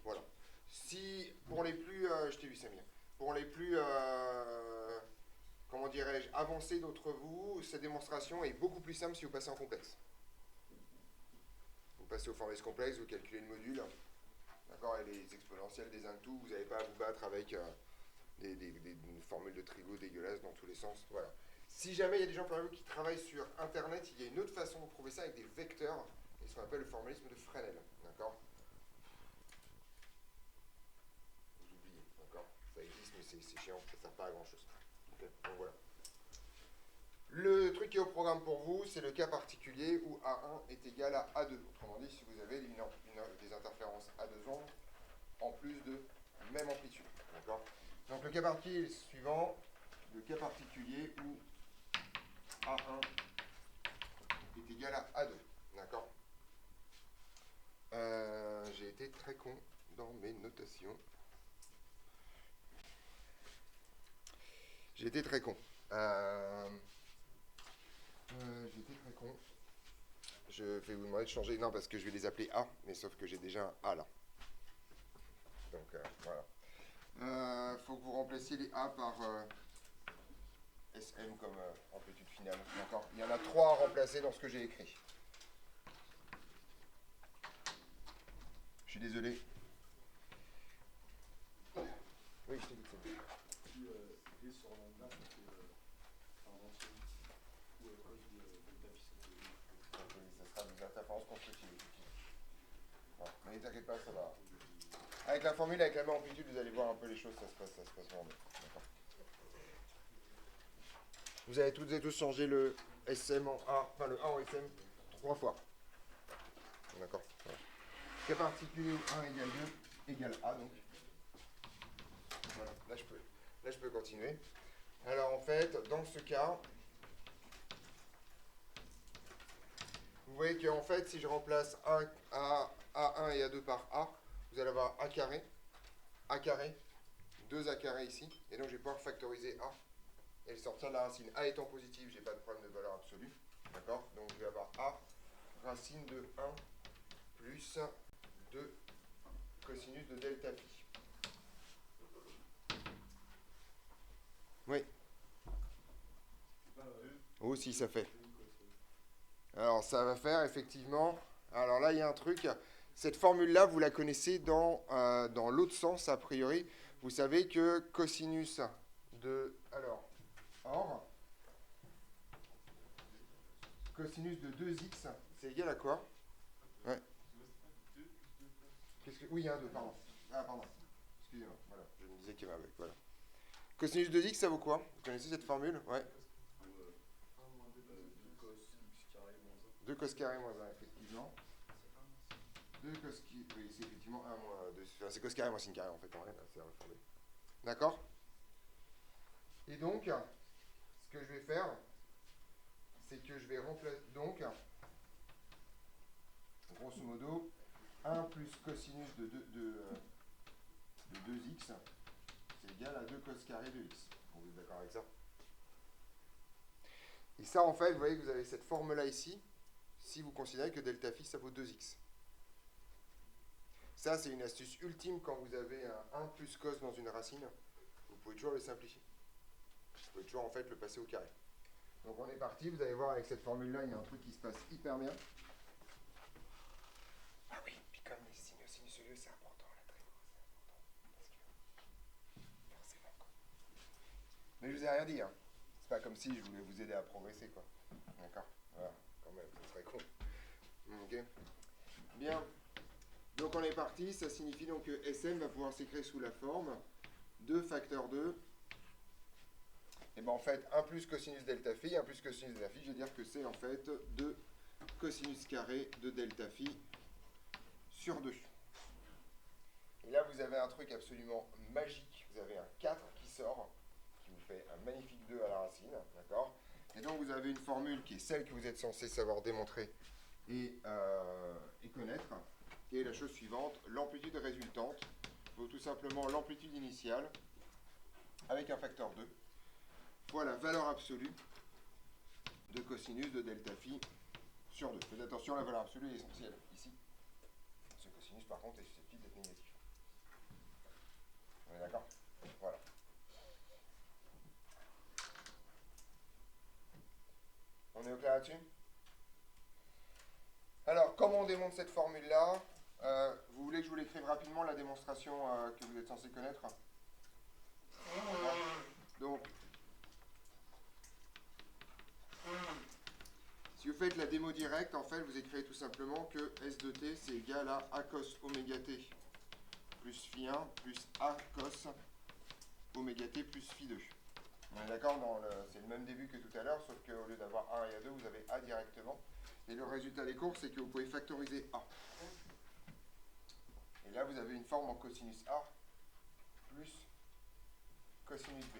Voilà. Si, pour les plus, je t'ai vu Samir, pour les plus, comment dirais-je, avancés d'entre vous, cette démonstration est beaucoup plus simple si vous passez en complexe. Vous passez au formulaire complexe, vous calculez le module, d'accord, et les exponentielles des 1 de tout, vous n'avez pas à vous battre avec des formules de trigo dégueulasses dans tous les sens, voilà. Si jamais il y a des gens parmi vous qui travaillent sur Internet, il y a une autre façon de prouver ça avec des vecteurs, et ce qu'on appelle le formalisme de Fresnel, d'accord? Vous oubliez, d'accord? Ça existe, mais c'est chiant, ça ne sert pas à grand chose. Okay, donc voilà. Le truc qui est au programme pour vous, c'est le cas particulier où A1 est égal à A2. Autrement dit, si vous avez des interférences à deux ondes en plus de même amplitude. D'accord? Donc le cas particulier est le suivant. Le cas particulier où A1 est égal à A2. D'accord? J'ai été très con dans mes notations. J'ai été très con. J'ai été très con. Je vais vous demander de changer. Non, parce que je vais les appeler A, mais sauf que j'ai déjà un A là. Donc voilà. Faut que vous remplaciez les A par SM comme amplitude finale. D'accord? Il y en a 3 à remplacer dans ce que j'ai écrit. Je suis désolé. Oui, je t'ai dit que c'est bon. Si V sur lambda, ça fait un entier. Ou cos de delta phi, ça fait. Ça sera des interférences constructives. Non, mais t'inquiète pas, ça va. Avec la formule, avec la même amplitude, vous allez voir un peu les choses, ça se passe vraiment bien. D'accord. Vous avez toutes et tous changé le SM en A, enfin le A en SM 3 fois. D'accord. Voilà. Cas particulier où 1 égale 2 égale A donc. Voilà, là je peux continuer. Alors en fait, dans ce cas, vous voyez qu'en fait, si je remplace A1 et A2 par A, vous allez avoir A carré, 2 A carré ici, et donc je vais pouvoir factoriser A et le sortir de la racine. A étant positif, j'ai pas de problème de valeur absolue. D'accord? Donc je vais avoir A racine de 1 plus 2 cosinus de delta phi. Oui. Oh, si, ça fait. Alors, ça va faire effectivement. Alors là, il y a un truc. Cette formule-là, vous la connaissez dans l'autre sens, a priori. Vous savez que cosinus de. Alors, or. Cosinus de 2x, c'est égal à quoi? Ouais. Oui, il y a un 2, pardon. Ah, pardon. Excusez-moi. Voilà, je me disais qu'il y avait un avec. Voilà. Cosinus de x, ça vaut quoi? Vous connaissez cette formule? Ouais. 2 cos carré moins 1, effectivement. 2 cos qui. Oui, c'est effectivement 1 moins 2. Enfin, c'est cos carré moins sin carré, en fait, en vrai, c'est refondé. D'accord? Et donc, ce que je vais faire, c'est que je vais remplacer. Donc, grosso modo, 1 plus cosinus de 2x, c'est égal à 2 cos carré de x. Vous êtes d'accord avec ça? Et ça, en fait, vous voyez que vous avez cette forme-là ici, si vous considérez que delta phi, ça vaut 2x. Ça, c'est une astuce ultime quand vous avez un 1 plus cos dans une racine. Vous pouvez toujours le simplifier. Vous pouvez toujours, en fait, le passer au carré. Donc, on est parti. Vous allez voir, avec cette formule-là, il y a un truc qui se passe hyper bien. Ah oui, puis comme les signaux sinusoïdaux, c'est important, la trigo, c'est important. Parce que, forcément, quoi. Mais je vous ai rien dit, hein. pas comme si je voulais vous aider à progresser, quoi. D'accord? Voilà, quand même, ça serait con. Ok. Bien. Donc on est parti, ça signifie donc que SM va pouvoir s'écrire sous la forme de facteur 2. Et bien en fait, 1 plus cosinus delta phi, 1 plus cosinus delta phi, je vais dire que c'est en fait 2 cosinus carré de delta phi sur 2. Et là, vous avez un truc absolument magique. Vous avez un 4 qui sort, qui vous fait un magnifique 2 à la racine, d'accord? Et donc, vous avez une formule qui est celle que vous êtes censé savoir démontrer et connaître, qui est la chose suivante. L'amplitude résultante vaut tout simplement l'amplitude initiale avec un facteur 2 fois la valeur absolue de cosinus de delta phi sur 2. Faites attention, la valeur absolue est essentielle ici. Ce cosinus, par contre, est susceptible d'être négatif. On est d'accord? Voilà. On est au clair là-dessus? Alors, comment on démontre cette formule-là? Vous voulez que je vous l'écrive rapidement, la démonstration que vous êtes censé connaître? Donc, si vous faites la démo directe, en fait, vous écrivez tout simplement que S de t, c'est égal à A cos oméga t plus phi 1 plus A cos oméga t plus phi 2. On est d'accord? C'est le même début que tout à l'heure, sauf qu'au lieu d'avoir A et A2, vous avez A directement. Et le résultat des courbes, c'est que vous pouvez factoriser A. Et là, vous avez une forme en cosinus A plus cosinus B.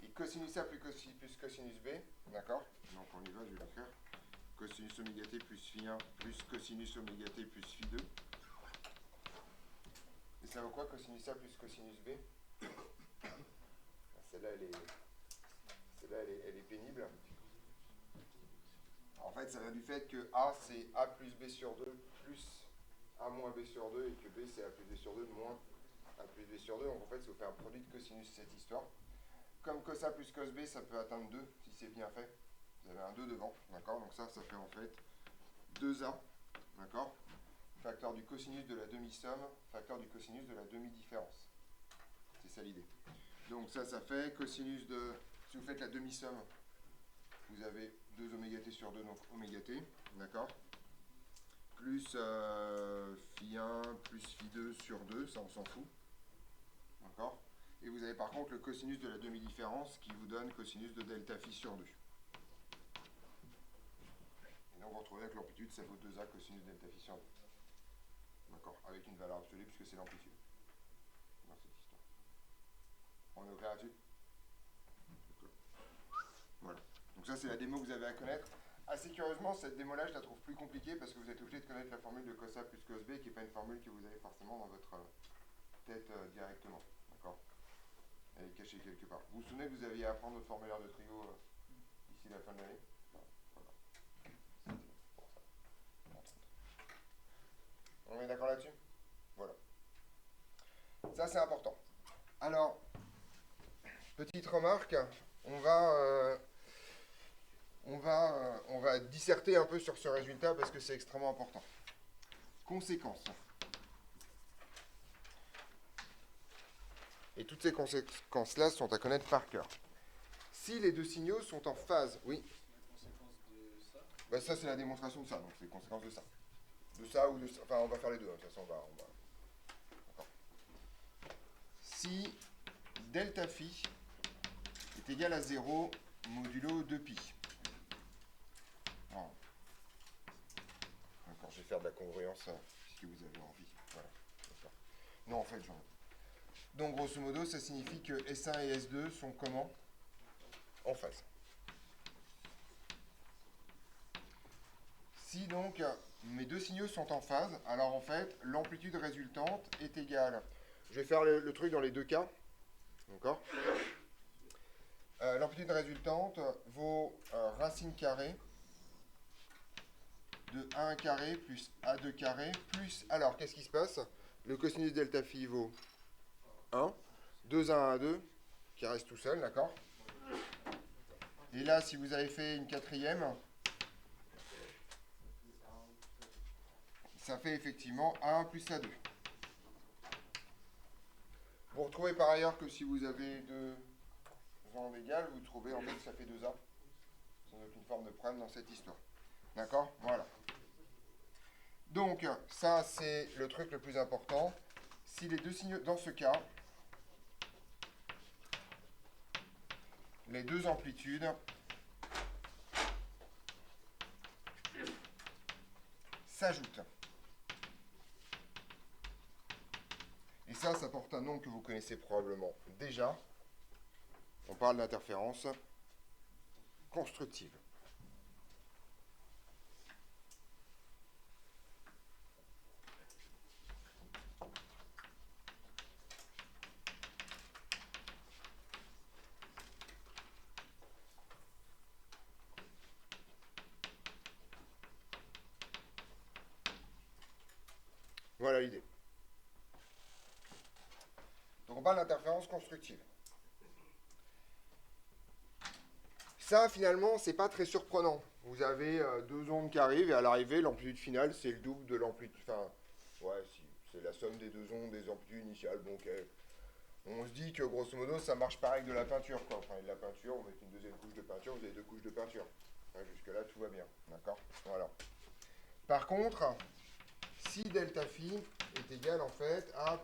Et cosinus A plus cosinus B, d'accord? Donc on y va, je vais l'écrire. Cosinus oméga t plus phi 1 plus cosinus oméga t plus phi 2. Et ça vaut quoi, cosinus A plus cosinus B? Celle-là, elle est pénible. En fait, ça vient du fait que A, c'est A plus B sur 2 plus A moins B sur 2 et que B, c'est A plus B sur 2 moins A plus B sur 2. Donc en fait, ça vous fait un produit de cosinus cette histoire. Comme cos A plus cos B, ça peut atteindre 2 si c'est bien fait. Vous avez un 2 devant, d'accord? Donc ça fait en fait 2A, d'accord? Facteur du cosinus de la demi-somme, facteur du cosinus de la demi-différence. C'est ça l'idée. Donc ça fait cosinus de... Si vous faites la demi-somme, vous avez 2 oméga t sur 2, donc oméga t, d'accord? Plus phi 1 plus phi 2 sur 2, ça on s'en fout. D'accord? Et vous avez par contre le cosinus de la demi-différence qui vous donne cosinus de delta phi sur 2. Et donc vous retrouvez avec l'amplitude, ça vaut 2A cosinus de delta phi sur 2. D'accord? Avec une valeur absolue puisque c'est l'amplitude. Dans cette histoire. On est au clair là-dessus? Voilà. Donc ça c'est la démo que vous avez à connaître. Assez curieusement, cette démo-là, je la trouve plus compliquée parce que vous êtes obligé de connaître la formule de cos A plus cos B, qui n'est pas une formule que vous avez forcément dans votre tête directement. D'accord? Elle est cachée quelque part. Vous vous souvenez que vous aviez à apprendre votre formulaire de trio d'ici la fin de l'année? Voilà. C'était pour ça. On est d'accord là-dessus? Voilà. Ça c'est important. Alors, petite remarque, on va disserter un peu sur ce résultat parce que c'est extrêmement important. Conséquences. Et toutes ces conséquences-là sont à connaître par cœur. Si les deux signaux sont en phase, oui. C'est la conséquence de ça. Ben ça, c'est la démonstration de ça, donc c'est les conséquences de ça. De ça ou de ça. Enfin, on va faire les deux, hein. De toute façon, on va... D'accord. Si delta phi est égal à 0 modulo 2pi. D'accord, je vais faire de la congruence si vous avez envie. Voilà. D'accord. Non, en fait, j'en ai. Donc, grosso modo, ça signifie que S1 et S2 sont comment? En phase. Si donc mes deux signaux sont en phase, alors en fait, l'amplitude résultante est égale. Je vais faire le truc dans les deux cas. D'accord? L'amplitude résultante vaut racine carrée de A1 carré plus A2 carré plus... Alors, qu'est-ce qui se passe? Le cosinus delta phi vaut 1, 2 1 2, qui reste tout seul, d'accord? Et là, si vous avez fait une quatrième, ça fait effectivement A1 plus A2. Vous retrouvez par ailleurs que si vous avez deux exponent d'égal, vous trouvez en fait que ça fait 2A. Sans aucune forme de problème dans cette histoire. D'accord? Voilà. Donc, ça, c'est le truc le plus important. Si les deux signaux, dans ce cas, les deux amplitudes s'ajoutent. Et ça porte un nom que vous connaissez probablement déjà. On parle d'interférence constructive. Voilà l'idée. Donc on parle d'interférence constructive. Ça, finalement, c'est pas très surprenant. Vous avez deux ondes qui arrivent et à l'arrivée, l'amplitude finale, c'est le double de l'amplitude. Enfin, ouais, si, c'est la somme des deux ondes des amplitudes initiales. Donc, on se dit que grosso modo, ça marche pareil que de la peinture, quoi. Enfin, de la peinture, on met une deuxième couche de peinture, vous avez deux couches de peinture. Ouais, jusque-là, tout va bien. D'accord? Voilà. Par contre, si delta phi est égal en fait à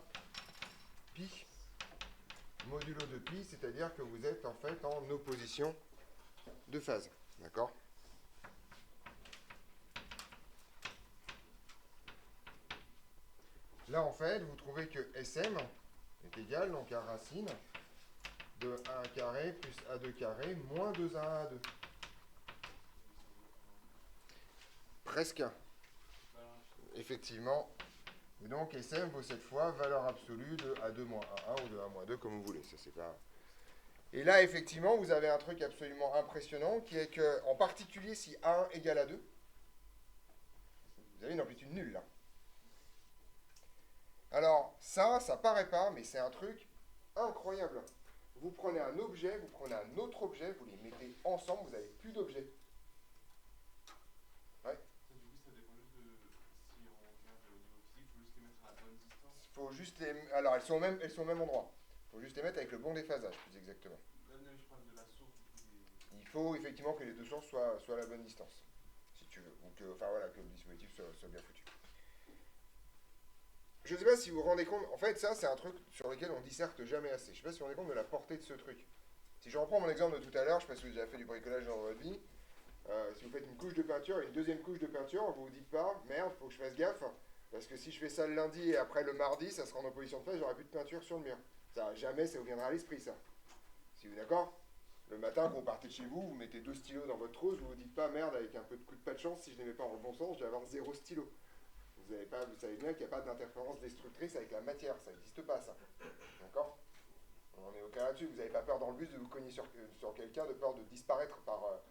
pi modulo de pi, c'est-à-dire que vous êtes en fait en opposition de phase. D'accord? Là, en fait, vous trouvez que Sm est égal donc à racine de A1 carré plus A2 carré moins 2A1A2. Presque. Effectivement. Et donc Sm vaut cette fois valeur absolue de A2 moins A1 ou de A moins 2, comme vous voulez. Ça, c'est pas... Et là, effectivement, vous avez un truc absolument impressionnant qui est que, en particulier, si A1 égale A2, vous avez une amplitude nulle là. Alors, ça paraît pas, mais c'est un truc incroyable. Vous prenez un objet, vous prenez un autre objet, vous les mettez ensemble, vous n'avez plus d'objet. Ouais. Du coup, ça dépend juste de si on regarde au niveau physique, il faut juste les mettre à la bonne distance. Faut juste les... Alors, elles sont au même endroit. Il faut juste les mettre avec le bon déphasage, plus exactement. Là, je parle de la source. Il faut effectivement que les deux sources soient à la bonne distance, si tu veux. Ou que, enfin, voilà, que le dispositif soit bien foutu. Je ne sais pas si vous vous rendez compte, en fait, ça, c'est un truc sur lequel on disserte jamais assez. Je ne sais pas si vous vous rendez compte de la portée de ce truc. Si je reprends mon exemple de tout à l'heure, je ne sais pas si vous avez déjà fait du bricolage dans votre vie, si vous faites une couche de peinture et une deuxième couche de peinture, vous vous dites pas, merde, faut que je fasse gaffe, parce que si je fais ça le lundi et après le mardi, ça sera en opposition de phase, j'aurai plus de peinture sur le mur. Ça, jamais ça vous viendra à l'esprit, ça. Si vous êtes d'accord? Le matin, quand vous partez de chez vous, vous mettez 2 stylos dans votre trousse, vous vous dites pas, merde, avec un peu de coup de pas de chance, si je ne les mets pas en bon sens, je vais avoir 0 stylo. Vous savez bien qu'il n'y a pas d'interférence destructrice avec la matière, ça n'existe pas, ça. D'accord? On n'en est aucun là-dessus. Vous n'avez pas peur dans le bus de vous cogner sur quelqu'un, de peur de disparaître par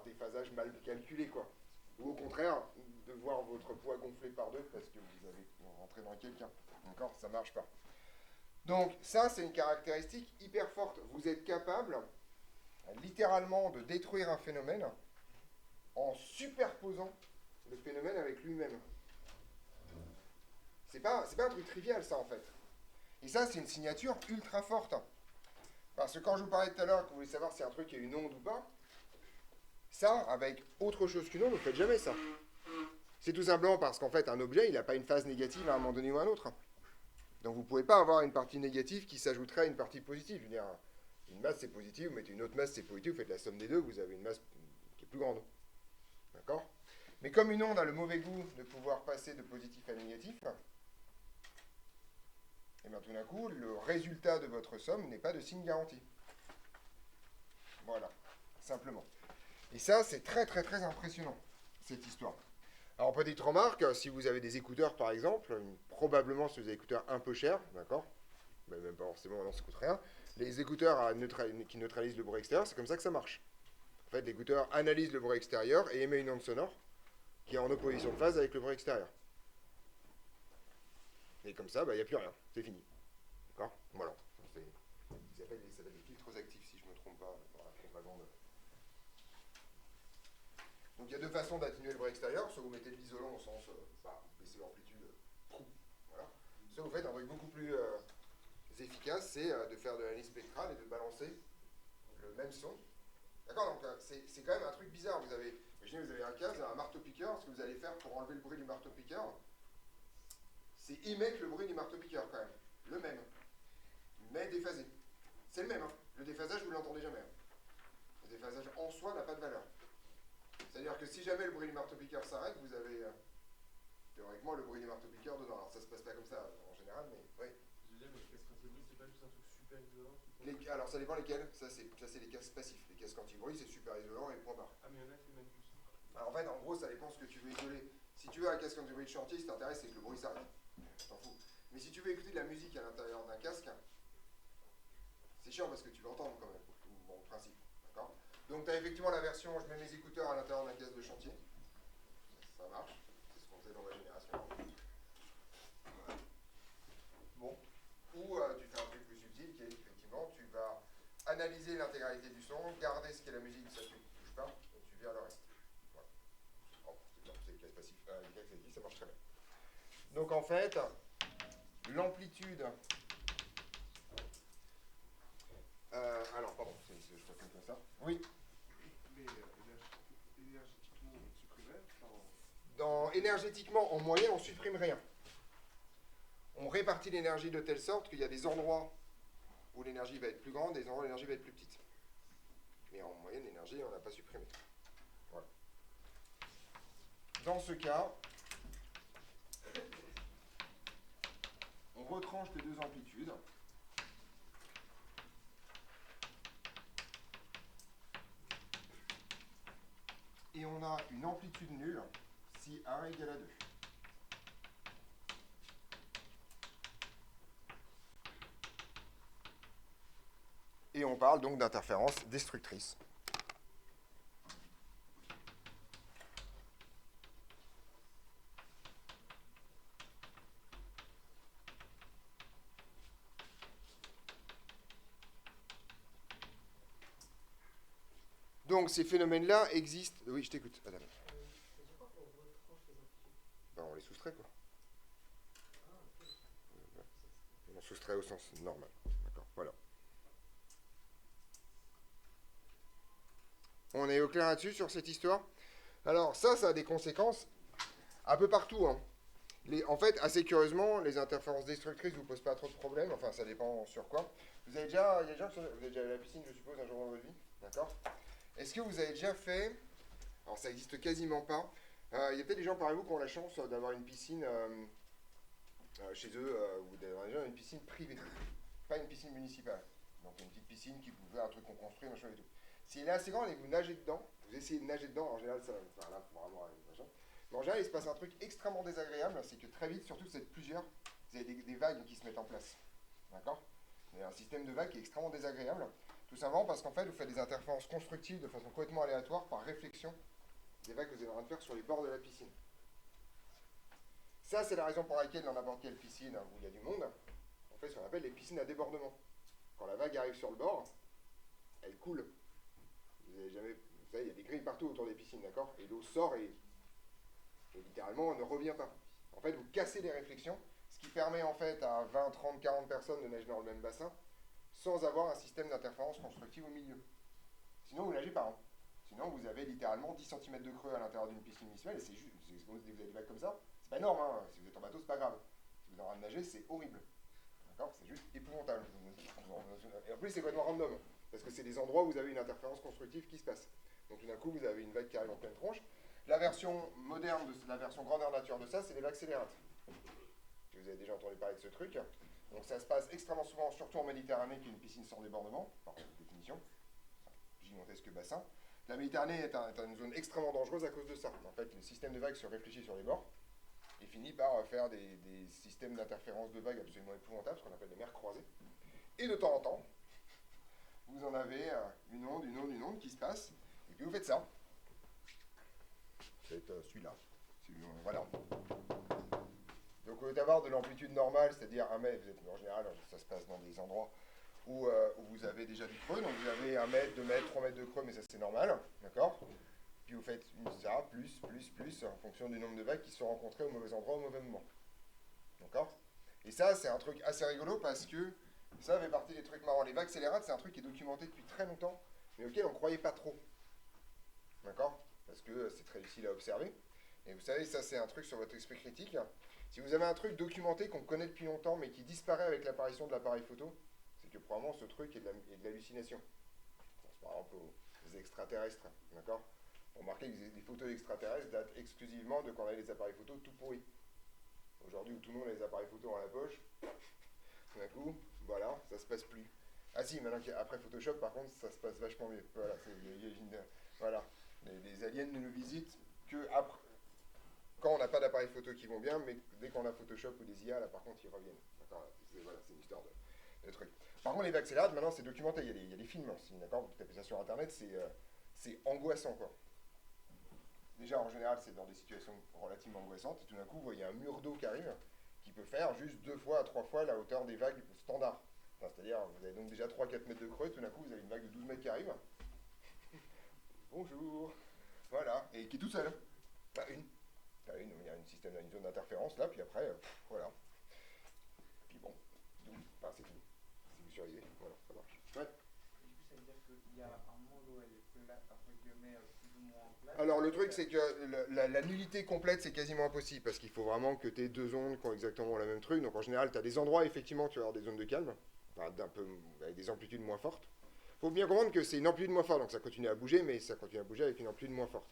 déphasage mal calculé, quoi. Ou au contraire, de voir votre poids gonflé par deux parce que vous avez rentré dans quelqu'un. D'accord? Ça ne marche pas. Donc, ça, c'est une caractéristique hyper forte. Vous êtes capable, littéralement, de détruire un phénomène en superposant le phénomène avec lui-même. C'est pas un truc trivial, ça, en fait. Et ça, c'est une signature ultra forte. Parce que quand je vous parlais tout à l'heure que vous voulez savoir si un truc est une onde ou pas, ça, avec autre chose qu'une onde, vous ne faites jamais ça. C'est tout simplement parce qu'en fait, un objet, il n'a pas une phase négative à un moment donné ou à un autre. Donc vous ne pouvez pas avoir une partie négative qui s'ajouterait à une partie positive. Je veux dire, une masse, c'est positif, vous mettez une autre masse, c'est positif, vous faites la somme des deux, vous avez une masse qui est plus grande. D'accord? Mais comme une onde a le mauvais goût de pouvoir passer de positif à négatif, et bien tout d'un coup, le résultat de votre somme n'est pas de signe garanti. Voilà, simplement. Et ça, c'est très très très impressionnant, cette histoire. Alors petite remarque, si vous avez des écouteurs par exemple, probablement si vous avez des écouteurs un peu chers, d'accord? Mais même pas forcément, non, ça coûte rien. Les écouteurs qui neutralisent le bruit extérieur, c'est comme ça que ça marche. En fait, l'écouteur analyse le bruit extérieur et émet une onde sonore qui est en opposition de phase avec le bruit extérieur. Et comme ça, il n'y a plus rien, c'est fini. D'accord? Voilà. Ça s'appelle des filtres actifs, si je ne me trompe pas, dans la propagande. Donc il y a deux façons d'atténuer le bruit extérieur. Soit vous mettez de l'isolant au sens, vous baissez l'amplitude, voilà. Soit vous faites un truc beaucoup plus efficace, c'est de faire de l'analyse spectrale et de balancer même son. D'accord? Donc c'est quand même un truc bizarre. Imaginez, vous avez un casque, un marteau-piqueur. Ce que vous allez faire pour enlever le bruit du marteau-piqueur, c'est émettre le bruit du marteau-piqueur quand même. Le même. Mais déphasé. C'est le même. Hein. Le déphasage, vous ne l'entendez jamais. Hein. Le déphasage en soi n'a pas de valeur. C'est-à-dire que si jamais le bruit du marteau-piqueur s'arrête, vous avez théoriquement le bruit du marteau-piqueur dedans. Alors ça se passe pas comme ça en général, mais oui. Je veux dire, mais casque anti-bruit, c'est pas juste un truc super isolant Alors ça dépend lesquels. Ça c'est les casques passifs. Les casques anti-bruit, c'est super isolant et point barre. Ah, mais il y en a qui mettent plus. Alors en fait, en gros, ça dépend ce que tu veux isoler. Si tu veux un casque anti-bruit de chantier, ce qui t'intéresse, c'est que le bruit s'arrête. T'en fous. Mais si tu veux écouter de la musique à l'intérieur d'un casque, c'est chiant parce que tu veux entendre quand même. Bon, en principe. D'accord? Donc tu as effectivement la version, je mets mes écouteurs à l'intérieur d'un casque de chantier. Ça marche. C'est ce qu'on faisait dans ma génération. Bon. Ou tu fais un truc plus subtil qui est effectivement, tu vas analyser l'intégralité du son, garder ce qu'est la musique, ça tu ne touches pas, et tu vires le reste. Voilà. Oh, c'est le cas passif. Les cas ça marche très bien. Donc en fait, l'amplitude. Alors, pardon, je fais comme ça. Oui. Mais énergétiquement, on supprimerait Énergétiquement, en moyenne, on supprime rien. On répartit l'énergie de telle sorte qu'il y a des endroits où l'énergie va être plus grande et des endroits où l'énergie va être plus petite. Mais en moyenne, l'énergie, on n'a pas supprimé. Voilà. Dans ce cas, on retranche les deux amplitudes. Et on a une amplitude nulle si 1 égale à 2. Et on parle donc d'interférence destructrice. Donc ces phénomènes-là existent. Oui, je t'écoute, Adam. C'est-à-dire quoi qu'on retranche les amplitudes? Ben, on les soustrait, quoi. Ah, ok. On soustrait au sens normal. D'accord, voilà. On est au clair là-dessus sur cette histoire? Alors ça a des conséquences un peu partout. Hein. En fait, assez curieusement, les interférences destructrices ne vous posent pas trop de problèmes. Enfin, ça dépend sur quoi. Vous avez déjà allé à la piscine, je suppose, un jour dans votre vie. D'accord? Est-ce que vous avez déjà fait... Alors ça n'existe quasiment pas. Il y a peut-être des gens parmi vous qui ont la chance d'avoir une piscine chez eux, ou d'avoir déjà une piscine privée. Pas une piscine municipale. Donc une petite piscine qui vous fait un truc qu'on construit, machin et tout. Si elle est assez grande et que vous nagez dedans, vous essayez de nager dedans, en général, ça va là, vraiment, machin. Mais en général, il se passe un truc extrêmement désagréable, c'est que très vite, surtout si vous êtes plusieurs, vous avez des vagues qui se mettent en place. D'accord? Il y a un système de vagues qui est extrêmement désagréable, tout simplement parce qu'en fait, vous faites des interférences constructives de façon complètement aléatoire par réflexion des vagues que vous êtes en train de faire sur les bords de la piscine. Ça, c'est la raison pour laquelle, dans n'importe quelle piscine où il y a du monde, on fait ce qu'on appelle les piscines à débordement. Quand la vague arrive sur le bord, elle coule. Vous savez, il y a des grilles partout autour des piscines, d'accord? Et l'eau sort et littéralement ne revient pas. En fait, vous cassez les réflexions, ce qui permet en fait à 20, 30, 40 personnes de nager dans le même bassin sans avoir un système d'interférence constructive au milieu. Sinon, vous nagez pas. Hein. Sinon, vous avez littéralement 10 cm de creux à l'intérieur d'une piscine municipale et c'est juste, vous avez des vagues comme ça, c'est pas énorme. Hein. Si vous êtes en bateau, c'est pas grave. Si vous êtes en train de nager, c'est horrible. D'accord? C'est juste épouvantable. Et en plus, c'est complètement random. Parce que c'est des endroits où vous avez une interférence constructive qui se passe. Donc tout d'un coup, vous avez une vague qui arrive en pleine tronche. La version moderne, la version grandeur nature de ça, c'est les vagues scélérates. Vous avez déjà entendu parler de ce truc. Donc ça se passe extrêmement souvent, surtout en Méditerranée, qui est une piscine sans débordement, par définition. Gigantesque bassin. La Méditerranée est une zone extrêmement dangereuse à cause de ça. En fait, le système de vagues se réfléchit sur les bords et finit par faire des systèmes d'interférence de vagues absolument épouvantables, ce qu'on appelle des mers croisées. Et de temps en temps, vous en avez une onde qui se passe, et puis vous faites ça. C'est celui-là. Voilà. Donc au lieu d'avoir de l'amplitude normale, c'est-à-dire 1 mètre, en général, ça se passe dans des endroits où vous avez déjà du creux, donc vous avez 1 mètre, 2 mètres, 3 mètres de creux, mais ça c'est normal, d'accord? Puis vous faites ça, plus, en fonction du nombre de vagues qui sont rencontrées au mauvais endroit, au mauvais moment. D'accord? Et ça, c'est un truc assez rigolo parce que ça fait partie des trucs marrants. Les vagues scélérates, c'est un truc qui est documenté depuis très longtemps, mais auquel on ne croyait pas trop. D'accord? Parce que c'est très difficile à observer. Et vous savez, ça c'est un truc sur votre esprit critique. Si vous avez un truc documenté qu'on connaît depuis longtemps, mais qui disparaît avec l'apparition de l'appareil photo, c'est que probablement ce truc est de l'hallucination. Je pense par exemple aux extraterrestres, d'accord? Remarquez que les photos d'extraterrestres datent exclusivement de quand on avait les appareils photo tout pourris. Aujourd'hui où tout le monde a les appareils photo dans la poche, d'un coup, voilà, ça se passe plus. Ah si, maintenant après Photoshop, par contre, ça se passe vachement mieux. Voilà, voilà. Les aliens ne nous visitent que après, quand on n'a pas d'appareil photo qui vont bien, mais dès qu'on a Photoshop ou des IA, là par contre, ils reviennent. D'accord, voilà, c'est une histoire de truc. Par contre, les vagues accélérate, maintenant, c'est documenté. Il y a des films aussi, d'accord? Vous tapez ça sur Internet, c'est angoissant, quoi. Déjà, en général, c'est dans des situations relativement angoissantes. Et tout d'un coup, vous voyez un mur d'eau qui arrive, qui peut faire juste 2 fois à 3 fois la hauteur des vagues standards. Enfin, c'est-à-dire, vous avez donc déjà 3-4 mètres de creux, tout d'un coup, vous avez une vague de 12 mètres qui arrive. Bonjour. Voilà. Et qui est tout seul. Pas une. Il y a une zone d'interférence là, puis après, voilà. Puis bon, enfin, c'est tout. Si vous survivez, voilà, ça marche. Ouais. Du coup, ça veut dire qu'il y a un moment où elle est plate, entre guillemets, plus ou moins plate. Alors le truc c'est que la nullité complète c'est quasiment impossible parce qu'il faut vraiment que tu aies 2 ondes qui ont exactement le même truc. Donc en général tu as des endroits effectivement tu vas avoir des zones de calme, enfin, avec des amplitudes moins fortes. Il faut bien comprendre que c'est une amplitude moins forte, donc ça continue à bouger, mais ça continue à bouger avec une amplitude moins forte.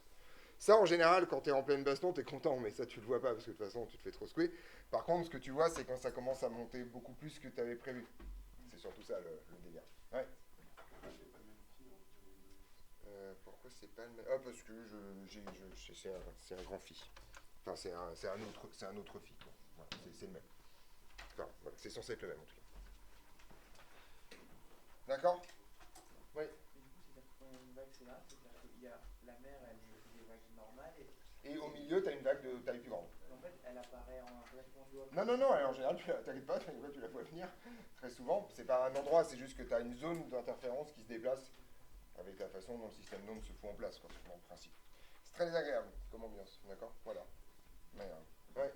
Ça en général quand tu es en pleine baston tu es content, mais ça tu le vois pas parce que de toute façon tu te fais trop secouer. Par contre ce que tu vois c'est quand ça commence à monter beaucoup plus que tu avais prévu. C'est surtout ça le délire. Ouais. Pourquoi c'est pas le même? Ah, parce que c'est un grand phi. Enfin, c'est un autre phi. Voilà, c'est le même. Enfin, voilà, c'est censé être le même en tout cas. D'accord? Oui. Et du coup, c'est-à-dire que quand il y a une vague accélérate, c'est-à-dire qu'il y a la mer, elle est des vagues normales, Et au milieu, tu as une vague de taille plus grande. en fait, elle apparaît en complètement du haut. Non, en général, t'inquiète pas, tu la vois venir très souvent. C'est pas un endroit, c'est juste que tu as une zone d'interférence qui se déplace avec la façon dont le système d'onde se fout en place, quoi, dans le principe. C'est très désagréable comme ambiance, d'accord? Voilà. Mais, ouais.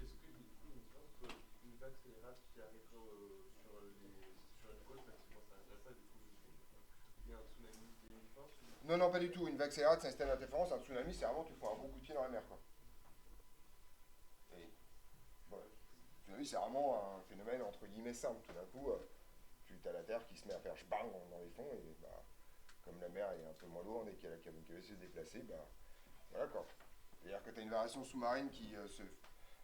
Est-ce que du coup, une vague accélérate qui arrive sur une côte, même si moi ça n'intéresse pas, du coup, il y a un tsunami qui est une force ou... Non, pas du tout. Une vague accélérate, c'est un système d'interférence. Un tsunami, c'est vraiment tu fous un gros coup de pied dans la mer, quoi. Et, voilà. Le tsunami, c'est vraiment un phénomène entre guillemets simple. Tout d'un coup, tu as la Terre qui se met à faire bang dans les fonds, et bah, comme la mer est un peu moins lourde et qu'elle va se déplacer, bah, voilà quoi. C'est-à-dire que tu as une variation sous-marine qui se...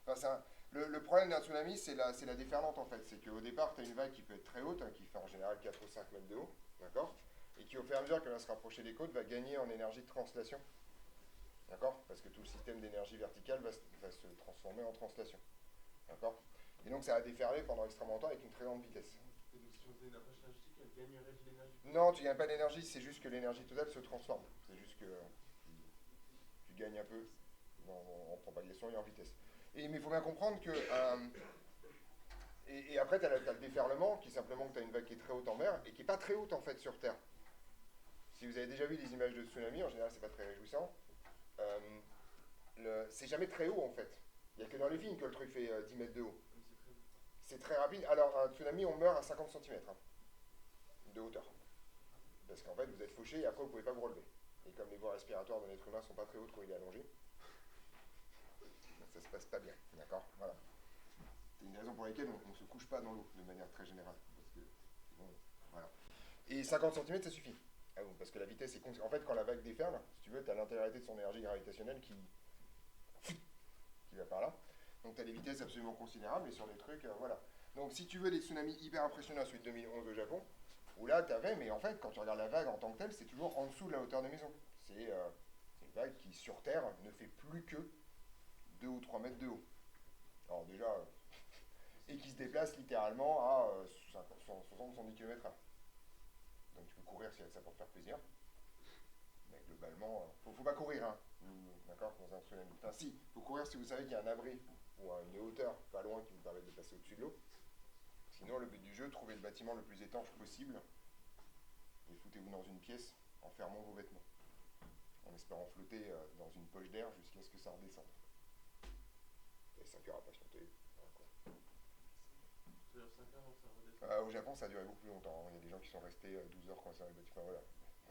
Enfin, le problème d'un tsunami, c'est la déferlante en fait. C'est qu'au départ, tu as une vague qui peut être très haute, hein, qui fait en général 4 ou 5 mètres de haut, d'accord? Et qui au fur et à mesure qu'elle va se rapprocher des côtes, va gagner en énergie de translation. D'accord? Parce que tout le système d'énergie verticale va se transformer en translation. D'accord? Et donc ça va déferler pendant extrêmement longtemps avec une très grande vitesse. Et donc si on faisait une approche énergétique, elle gagnerait de l'énergie? Non, tu gagnes pas d'énergie, c'est juste que l'énergie totale se transforme. C'est juste que tu gagnes un peu en propagation et en vitesse. Mais il faut bien comprendre que... et après, tu as le déferlement, qui est simplement que tu as une vague qui est très haute en mer, et qui n'est pas très haute en fait sur Terre. Si vous avez déjà vu des images de tsunami, en général, c'est pas très réjouissant. C'est jamais très haut en fait. Il n'y a que dans les films que le truc fait 10 mètres de haut. C'est très rapide. Alors, un tsunami, on meurt à 50 cm de hauteur. Parce qu'en fait, vous êtes fauché et après, vous ne pouvez pas vous relever. Et comme les voies respiratoires de l'être humain ne sont pas très hautes quand il est allongé, ça se passe pas bien. D'accord? Voilà. C'est une raison pour laquelle on ne se couche pas dans l'eau, de manière très générale. Parce que, bon, voilà. Et 50 cm, ça suffit. Ah bon, parce que la vitesse est... En fait, quand la vague déferle, si tu veux, tu as l'intégralité de son énergie gravitationnelle qui va par là. Donc tu as des vitesses absolument considérables et sur des trucs, voilà. Donc si tu veux des tsunamis hyper impressionnants, celui de 2011 au Japon, où là tu avais, mais en fait, quand tu regardes la vague en tant que telle, c'est toujours en dessous de la hauteur des maisons. C'est une vague qui, sur Terre, ne fait plus que 2 ou 3 mètres de haut. Alors déjà, et qui se déplace littéralement à 60-70 km/h. Donc tu peux courir si ça pour te faire plaisir. Mais globalement, faut pas courir, hein. D'accord, dans un tsunami. Enfin si, faut courir si vous savez qu'il y a un abri ou une hauteur pas loin qui vous permet de passer au-dessus de l'eau. Sinon, le but du jeu, trouvez le bâtiment le plus étanche possible et foutez-vous dans une pièce en fermant vos vêtements. En espérant flotter dans une poche d'air jusqu'à ce que ça redescende. Et 5 heures à patienter. Ça veut dire 5 heures avant que ça redescende? Au Japon, ça a duré beaucoup plus longtemps. Il y a des gens qui sont restés 12 heures quand ça a été. Enfin, voilà.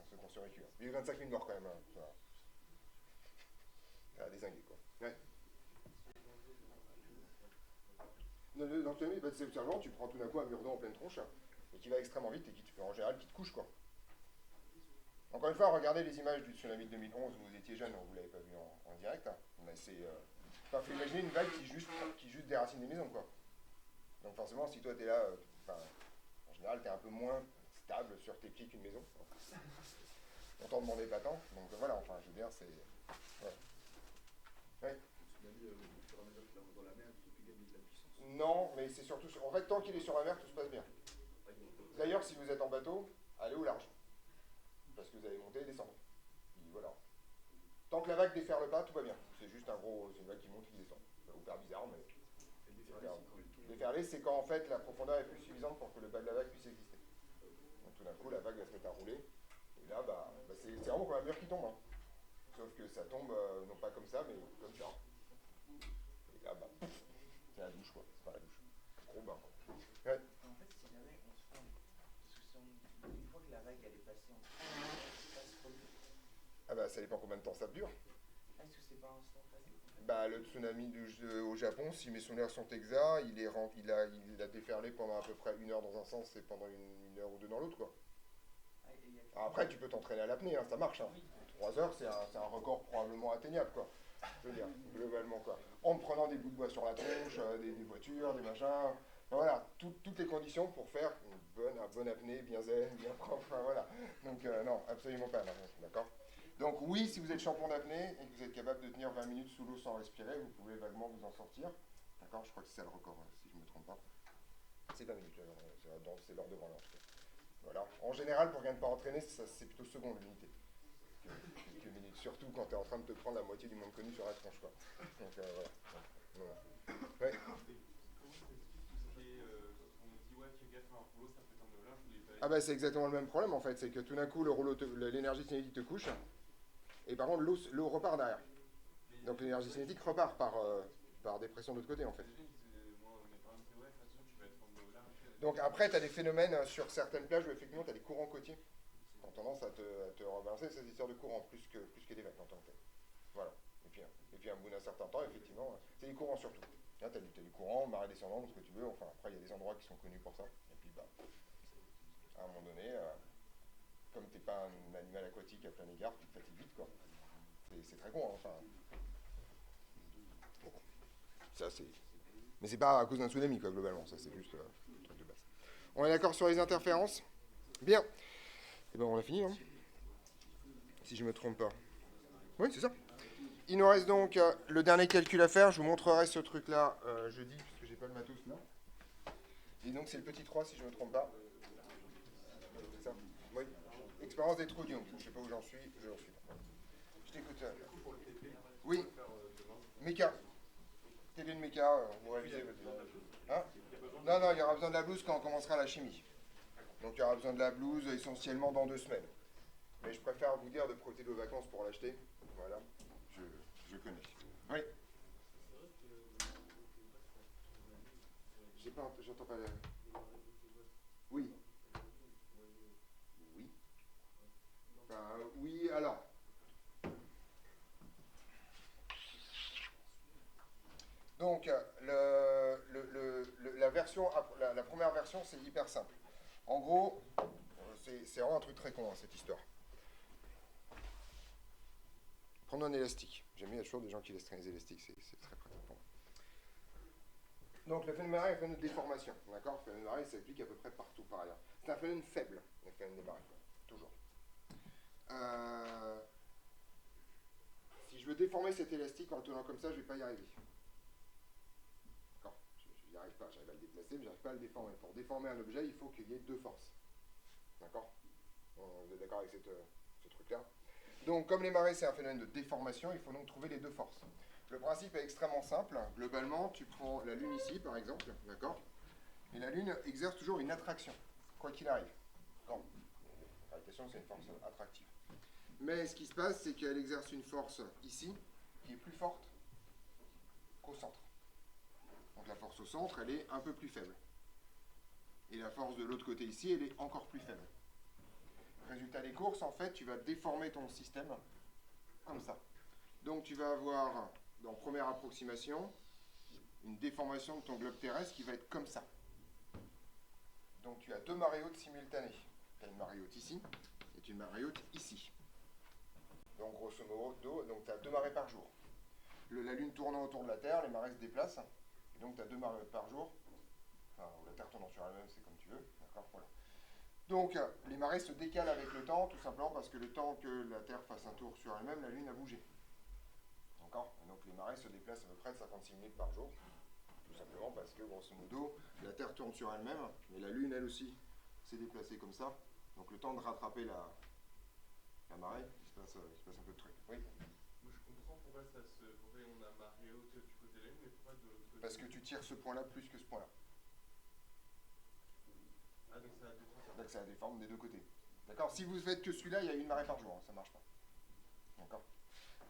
ceux qui ont survécu. Il y a eu 25 000 morts quand même. Hein. Ça a dézingué quoi. Ouais. Dans le tsunami, c'est simplement tu prends tout d'un coup un mur d'eau en pleine tronche et qui va extrêmement vite et qui en général qui te couche quoi. Encore une fois, regardez les images du tsunami de 2011, vous étiez jeune, vous ne l'avez pas vu en direct, hein. Mais c'est... Enfin, faut imaginer une vague qui juste déracine des maisons, quoi. Donc forcément, si toi, tu es là, en général, tu es un peu moins stable sur tes pieds qu'une maison. On t'en demandait pas tant, donc voilà, enfin, je veux dire, c'est... Ouais. Ouais. Le tsunami, au fur et à mesure qu'il avance dans la mer, il fait gagner de la puissance. Non, mais c'est surtout... En fait, tant qu'il est sur la mer, tout se passe bien. D'ailleurs, si vous êtes en bateau, allez au large. Parce que vous allez monter et descendre. Et voilà. Tant que la vague déferle pas, tout va bien. C'est juste c'est une vague qui monte et qui descend. Ça va vous faire bizarre, mais... Déferler, c'est quand en fait la profondeur est plus suffisante pour que le bas de la vague puisse exister. Donc tout d'un coup, la vague va se mettre à rouler. Et là, c'est vraiment comme un mur qui tombe. Hein. Sauf que ça tombe, non pas comme ça, mais comme ça. Et là, pouf, c'est la douche, quoi. C'est pas la douche. Gros bain. Ouais. En fait, si jamais on se prend, une fois que la vague elle est passée, ça se produit. Ah bah ça dépend combien de temps ça dure. Est-ce que c'est pas instantané? Le tsunami au Japon, si mes souvenirs sont exacts, il a déferlé pendant à peu près 1 heure dans un sens et pendant une heure ou deux dans l'autre, quoi. Alors après, tu peux t'entraîner à l'apnée, hein, ça marche. Hein. 3 heures, c'est un record probablement atteignable, quoi. Je veux dire, globalement, quoi. En prenant des bouts de bois sur la tronche, des voitures, des machins. Enfin, voilà, toutes les conditions pour faire un bon apnée, bien zen, bien propre, enfin, voilà. Donc non, absolument pas, non, d'accord. Donc oui, si vous êtes champion d'apnée et que vous êtes capable de tenir 20 minutes sous l'eau sans respirer, vous pouvez vaguement vous en sortir. D'accord, je crois que c'est ça le record, si je ne me trompe pas. C'est 20 minutes, c'est l'heure de Grenoble. Voilà. En général, pour quelqu'un de pas entraîné, c'est plutôt seconde l'unité. Quelques minutes, surtout quand tu es en train de te prendre la moitié du monde connu sur la tronche. Quoi. Donc voilà. Ouais. Ah bah c'est exactement le même problème en fait, c'est que tout d'un coup l'énergie cinétique te couche, et par contre l'eau repart derrière. Donc l'énergie cinétique repart par dépression de l'autre côté en fait. Donc après tu as des phénomènes sur certaines plages où effectivement tu as des courants côtiers qui ont tendance à te rebalancer, c'est des histoires de courant plus que des vagues en tant que tel. Voilà. Et puis à bout d'un certain temps, effectivement, c'est des courants surtout. Là tu as du courant, marée descendante, ce que tu veux, enfin après il y a des endroits qui sont connus pour ça. Et puis à un moment donné, comme tu n'es pas un animal aquatique à plein égard, tu te fatigues vite, quoi. C'est très con, hein, enfin. Bon. Ça, c'est... Mais c'est pas à cause d'un tsunami, quoi, globalement. Ça, c'est juste un truc de base. On est d'accord sur les interférences? Bien. Et ben, on a fini, hein. Si je me trompe pas. Oui, c'est ça. Il nous reste donc le dernier calcul à faire. Je vous montrerai ce truc-là jeudi, puisque j'ai pas le matos là. Et donc, c'est le petit 3, si je me trompe pas. C'est ça? Oui. Expérience des trous d'ion. Je ne sais pas où j'en suis, Je t'écoute. Oui. Méca. TP de méca, vous révisez votre... Hein? Non, il y aura besoin de la blouse quand on commencera la chimie. Donc il y aura besoin de la blouse essentiellement dans 2 semaines. Mais je préfère vous dire de profiter de vos vacances pour l'acheter. Voilà. Je connais. Oui. J'entends pas... Oui. Oui, alors. Donc, la première version, c'est hyper simple. En gros, c'est vraiment un truc très con, hein, cette histoire. Prenons un élastique. J'aime bien, il y a toujours des gens qui laissent traîner les élastiques, c'est très pratique pour moi. Donc, le phénomène de marée est un phénomène de déformation. D'accord? Le phénomène de marée s'applique à peu près partout par ailleurs. C'est un phénomène faible, le phénomène de marée. Toujours. Si je veux déformer cet élastique en le tenant comme ça, je ne vais pas y arriver. D'accord? Je n'y arrive pas, j'arrive à le déplacer, mais je n'arrive pas à le déformer. Pour déformer un objet, il faut qu'il y ait 2 forces. D'accord? Vous êtes d'accord avec ce truc-là? Donc, comme les marées, c'est un phénomène de déformation, il faut donc trouver les 2 forces. Le principe est extrêmement simple. Globalement, tu prends la Lune ici, par exemple, d'accord? Et la Lune exerce toujours une attraction, quoi qu'il arrive. La gravitation, c'est une force attractive. Mais ce qui se passe, c'est qu'elle exerce une force ici, qui est plus forte qu'au centre. Donc la force au centre, elle est un peu plus faible. Et la force de l'autre côté ici, elle est encore plus faible. Résultat des courses, en fait, tu vas déformer ton système comme ça. Donc tu vas avoir, dans première approximation, une déformation de ton globe terrestre qui va être comme ça. Donc tu as deux marées hautes simultanées. Tu as une marée haute ici et une marée haute ici. Donc grosso modo, tu as deux marées par jour. La Lune tournant autour de la Terre, les marées se déplacent. Et donc tu as deux marées par jour. Enfin, ou la Terre tournant sur elle-même, c'est comme tu veux. D'accord, voilà. Donc les marées se décalent avec le temps, tout simplement parce que le temps que la Terre fasse un tour sur elle-même, la Lune a bougé. D'accord. Donc les marées se déplacent à peu près de 56 minutes par jour. Tout simplement parce que, grosso modo, la Terre tourne sur elle-même, mais la Lune, elle aussi, s'est déplacée comme ça. Donc le temps de rattraper la marée, il se passe un peu de trucs. Oui. Moi, je comprends pourquoi on a marée haute du côté de la Lune, mais pourquoi de l'autre côté? Parce que tu tires ce point-là plus que ce point-là. Ah, donc ça a des forces. Donc ça a des formes des deux côtés. D'accord. Si vous faites que celui-là, il y a une marée par jour, hein, ça ne marche pas. D'accord.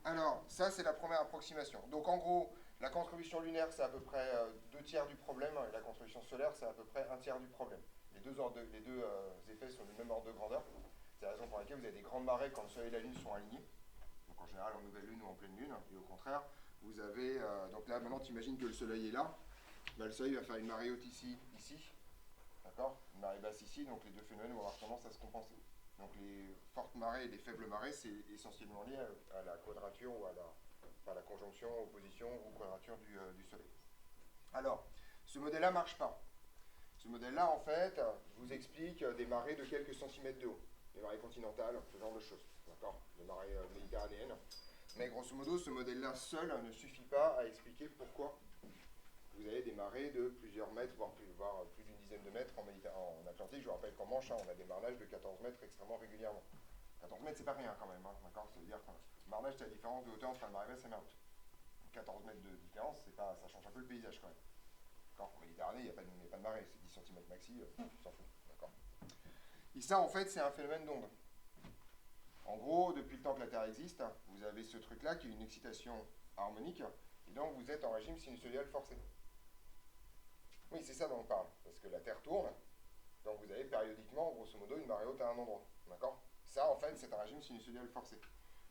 Alors, ça, c'est la première approximation. Donc en gros, la contribution lunaire, c'est à peu près 2/3 du problème, et la contribution solaire, c'est à peu près 1/3 du problème. Les deux effets sont du même ordre de grandeur. C'est la raison pour laquelle vous avez des grandes marées quand le Soleil et la Lune sont alignés. Donc en général en nouvelle Lune ou en pleine Lune. Et au contraire, vous avez... donc là, maintenant, tu imagines que le Soleil est là. Ben, le Soleil va faire une marée haute ici, ici. D'accord. Une marée basse ici. Donc les deux phénomènes vont avoir tendance à se compenser. Donc les fortes marées et les faibles marées, c'est essentiellement lié à la quadrature ou à la conjonction, opposition ou quadrature du Soleil. Alors, ce modèle-là ne marche pas. Ce modèle-là, en fait, vous explique des marées de quelques centimètres de haut. Les marées continentales, ce genre de choses. D'accord. Les marées méditerranéennes. Mais grosso modo, ce modèle-là seul ne suffit pas à expliquer pourquoi vous avez des marées de plusieurs mètres, voire plus d'une dizaine de mètres en Atlantique. Je vous rappelle qu'en Manche, on a des marnages de 14 mètres extrêmement régulièrement. 14 mètres, c'est pas rien quand même. Hein, d'accord. Ça veut dire que marnage, c'est la différence de hauteur entre la marée basse et la marée haute. 14 mètres de différence, ça change un peu le paysage quand même. En Méditerranée, il n'y a pas de marée, c'est 10 cm maxi, on s'en fout. D'accord. Et ça, en fait, c'est un phénomène d'onde. En gros, depuis le temps que la Terre existe, vous avez ce truc-là qui est une excitation harmonique, et donc vous êtes en régime sinusoïdal forcé. Oui, c'est ça dont on parle, parce que la Terre tourne, donc vous avez périodiquement, grosso modo, une marée haute à un endroit. D'accord. Ça, en fait, c'est un régime sinusoïdal forcé.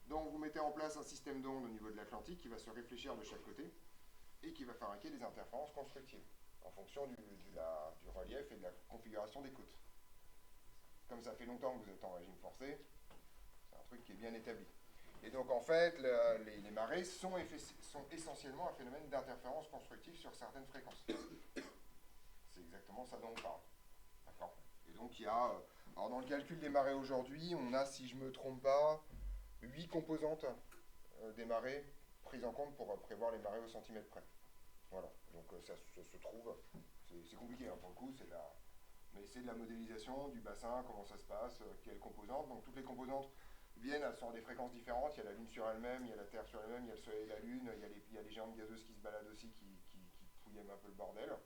Donc vous mettez en place un système d'ondes au niveau de l'Atlantique qui va se réfléchir de chaque côté, et qui va fabriquer des interférences constructives, en fonction du relief et de la configuration des côtes. Comme ça fait longtemps que vous êtes en régime forcé, c'est un truc qui est bien établi. Et donc en fait, les marées sont essentiellement un phénomène d'interférence constructive sur certaines fréquences. C'est exactement ça dont on parle. D'accord. Et donc il y a, alors dans le calcul des marées aujourd'hui, on a, si je ne me trompe pas, 8 composantes des marées prises en compte pour prévoir les marées au centimètre près. Voilà, donc ça se trouve, c'est compliqué hein, pour le coup, mais c'est de la modélisation du bassin, comment ça se passe, quelles composantes. Donc toutes les composantes viennent à des fréquences différentes. Il y a la Lune sur elle-même, il y a la Terre sur elle-même, il y a le Soleil et la Lune, il y a les géantes gazeuses qui se baladent aussi, qui fouillent un peu le bordel.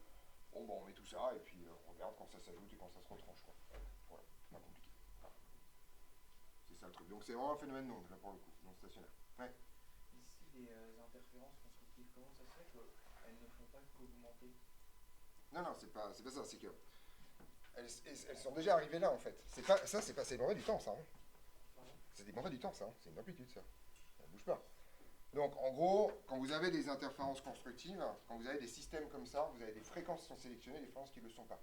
Bon, on met tout ça et puis on regarde quand ça s'ajoute et quand ça se retranche. Quoi. Voilà, c'est pas compliqué. Voilà. C'est ça le truc. Donc c'est vraiment un phénomène d'onde, là pour le coup, non stationnaire. Ouais. Ici, les interférences constructives, comment ça se fait qu'elles ne font pas qu'augmenter? Non, c'est pas ça, c'est que elles sont déjà arrivées là en fait. C'est des brevets du temps ça. Hein. C'est des brevets du temps ça, hein. C'est une amplitude ça. Ça ne bouge pas. Donc en gros, quand vous avez des interférences constructives, quand vous avez des systèmes comme ça, vous avez des fréquences qui sont sélectionnées, des fréquences qui ne le sont pas.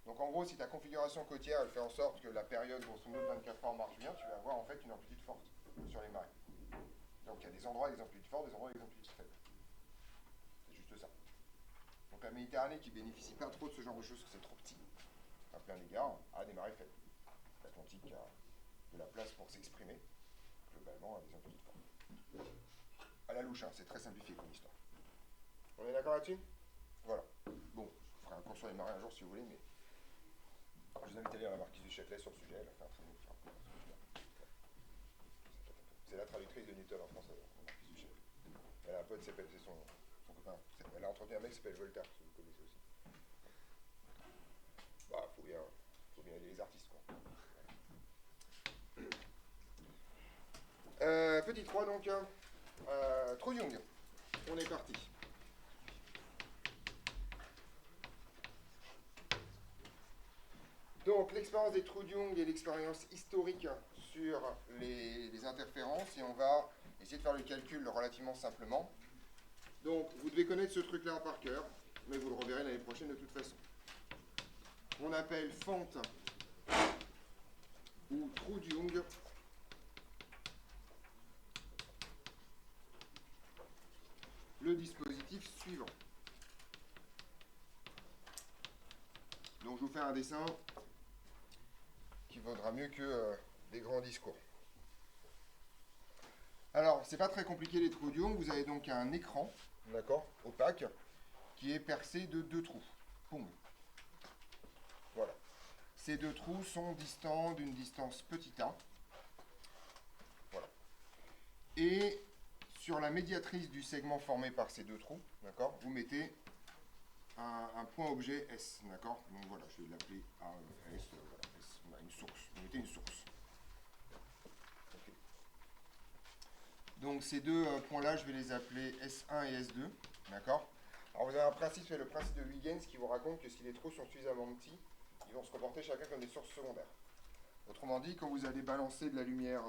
Donc en gros, si ta configuration côtière elle fait en sorte que la période grosso modo de 24 heures marche bien, tu vas avoir en fait une amplitude forte sur les marées. Donc il y a des endroits avec des amplitudes fortes, des endroits avec des amplitudes faibles. C'est juste ça. Donc la Méditerranée qui bénéficie pas trop de ce genre de choses, parce que c'est trop petit, à plein d'égard, a des marées faibles. L'Atlantique a de la place pour s'exprimer, globalement, a des amplitudes fortes. À la louche, hein, c'est très simplifié comme histoire. On est d'accord là-dessus? Voilà. Bon, je ferai un cours sur les marées un jour si vous voulez, mais je vous invite à lire la marquise du Châtelet sur le sujet, elle a fait un très bon rapport. C'est la traductrice de Newton en français, la marquise du Châtelet. Elle a un pote, c'est son copain. Elle a entretenu un mec qui s'appelle Voltaire, si vous connaissez aussi. Bah, faut bien aider les artistes, quoi. Petit 3, donc, Trou Young. On est parti. Donc, l'expérience des trous de Young et l'expérience historique sur les interférences, et on va essayer de faire le calcul relativement simplement. Donc, vous devez connaître ce truc-là par cœur, mais vous le reverrez l'année prochaine de toute façon. On appelle fente ou trou de Young le dispositif suivant. Donc, je vous fais un dessin qui vaudra mieux que des grands discours. Alors, c'est pas très compliqué les trous de Young. Vous avez donc un écran, d'accord, opaque, qui est percé de 2 trous. Boum. Voilà. Ces 2 trous sont distants d'une distance petit a. Voilà. Et sur la médiatrice du segment formé par ces 2 trous, d'accord, vous mettez un point objet S, d'accord. Donc voilà, je vais l'appeler S, voilà, S. On a une source. Vous mettez une source. Okay. Donc ces 2 points-là, je vais les appeler S1 et S2, d'accord. Alors vous avez un principe, c'est le principe de Huygens qui vous raconte que si les trous sont suffisamment petits, ils vont se comporter chacun comme des sources secondaires. Autrement dit, quand vous allez balancer de la lumière,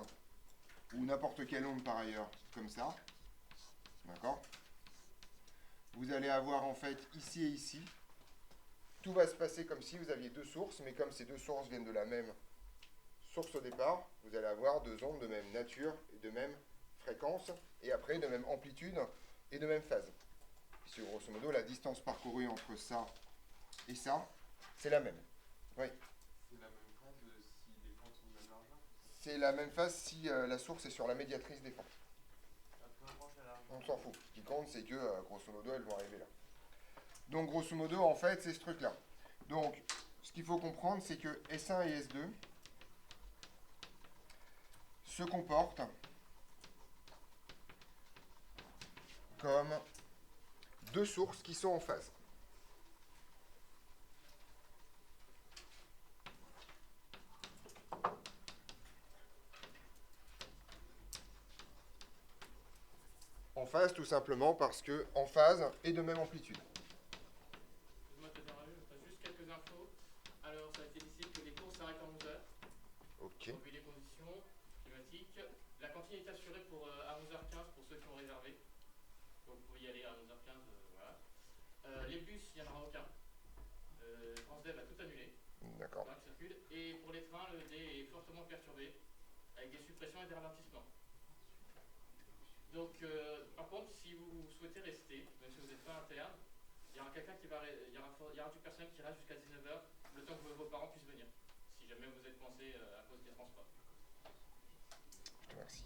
ou n'importe quelle onde par ailleurs, comme ça, d'accord, vous allez avoir en fait ici et ici, tout va se passer comme si vous aviez 2 sources, mais comme ces 2 sources viennent de la même source au départ, vous allez avoir 2 ondes de même nature et de même fréquence, et après de même amplitude et de même phase. Puisque grosso modo, la distance parcourue entre ça et ça, c'est la même. Oui. C'est la même phase si les fentes sont de même largeur? C'est la même phase si la source est sur la médiatrice des fentes. Peu importe la largeur. On s'en fout. Ce qui compte, c'est que, grosso modo, elles vont arriver là. Donc, grosso modo, en fait, c'est ce truc-là. Donc, ce qu'il faut comprendre, c'est que S1 et S2 se comportent comme 2 sources qui sont en phase. En phase, tout simplement parce que en phase et de même amplitude. Excuse-moi de te déranger, je passe juste quelques infos. Alors, ça a été décidé que les cours s'arrêtent en 11h. Ok. Vu les conditions climatiques. La cantine est assurée pour, à 11h15 pour ceux qui ont réservé. Donc, vous pouvez y aller à 11h15. Voilà. Les bus, il n'y en aura aucun. Transdev a tout annulé. D'accord. Et pour les trains, le dé est fortement perturbé, avec des suppressions et des ralentissements. Donc, par contre, si vous souhaitez rester, même si vous n'êtes pas interne, il y aura quelqu'un qui va, il y aura du personnel qui reste jusqu'à 19h, le temps que vos parents puissent venir, si jamais vous êtes coincé à cause des transports. Merci.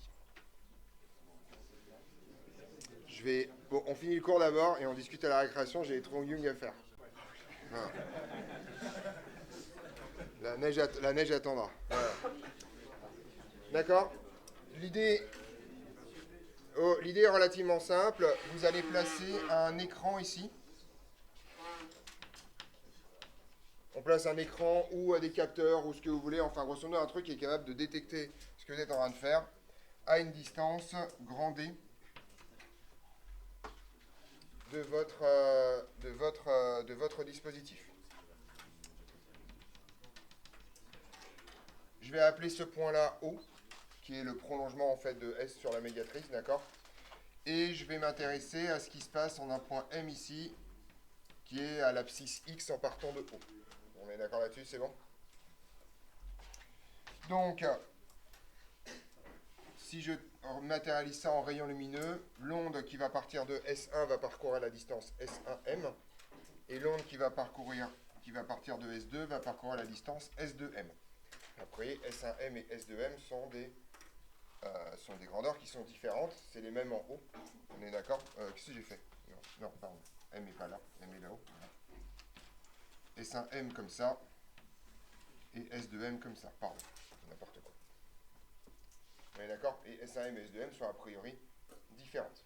Bon, on finit le cours d'abord et on discute à la récréation. J'ai les trous Young à faire. Voilà. La neige attendra. Voilà. D'accord. L'idée est relativement simple. Vous allez placer un écran ici. On place un écran ou des capteurs ou ce que vous voulez. Enfin, grosso modo, un truc qui est capable de détecter ce que vous êtes en train de faire à une distance grand D de votre dispositif. Je vais appeler ce point-là O, qui est le prolongement en fait de S sur la médiatrice, d'accord? Et je vais m'intéresser à ce qui se passe en un point M ici, qui est à l'abscisse X en partant de O. On est d'accord là-dessus, c'est bon? Donc, si je matérialise ça en rayon lumineux, l'onde qui va partir de S1 va parcourir la distance S1M, et l'onde qui va partir de S2 va parcourir la distance S2M. Après, S1M et S2M sont des grandeurs qui sont différentes, c'est les mêmes en haut. On est d'accord? Qu'est-ce que j'ai fait? Non, pardon. M n'est pas là, M est là-haut. S1M comme ça, et S2M comme ça. Pardon, n'importe quoi. On est d'accord? Et S1M et S2M sont a priori différentes.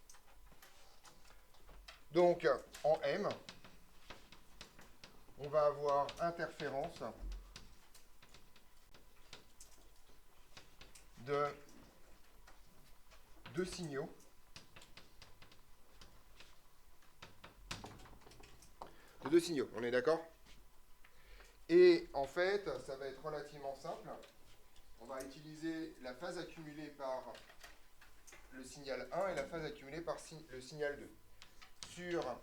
Donc, en M, on va avoir interférence de 2 signaux on est d'accord? Et en fait, ça va être relativement simple. On va utiliser la phase accumulée par le signal 1 et la phase accumulée par le signal 2. Sur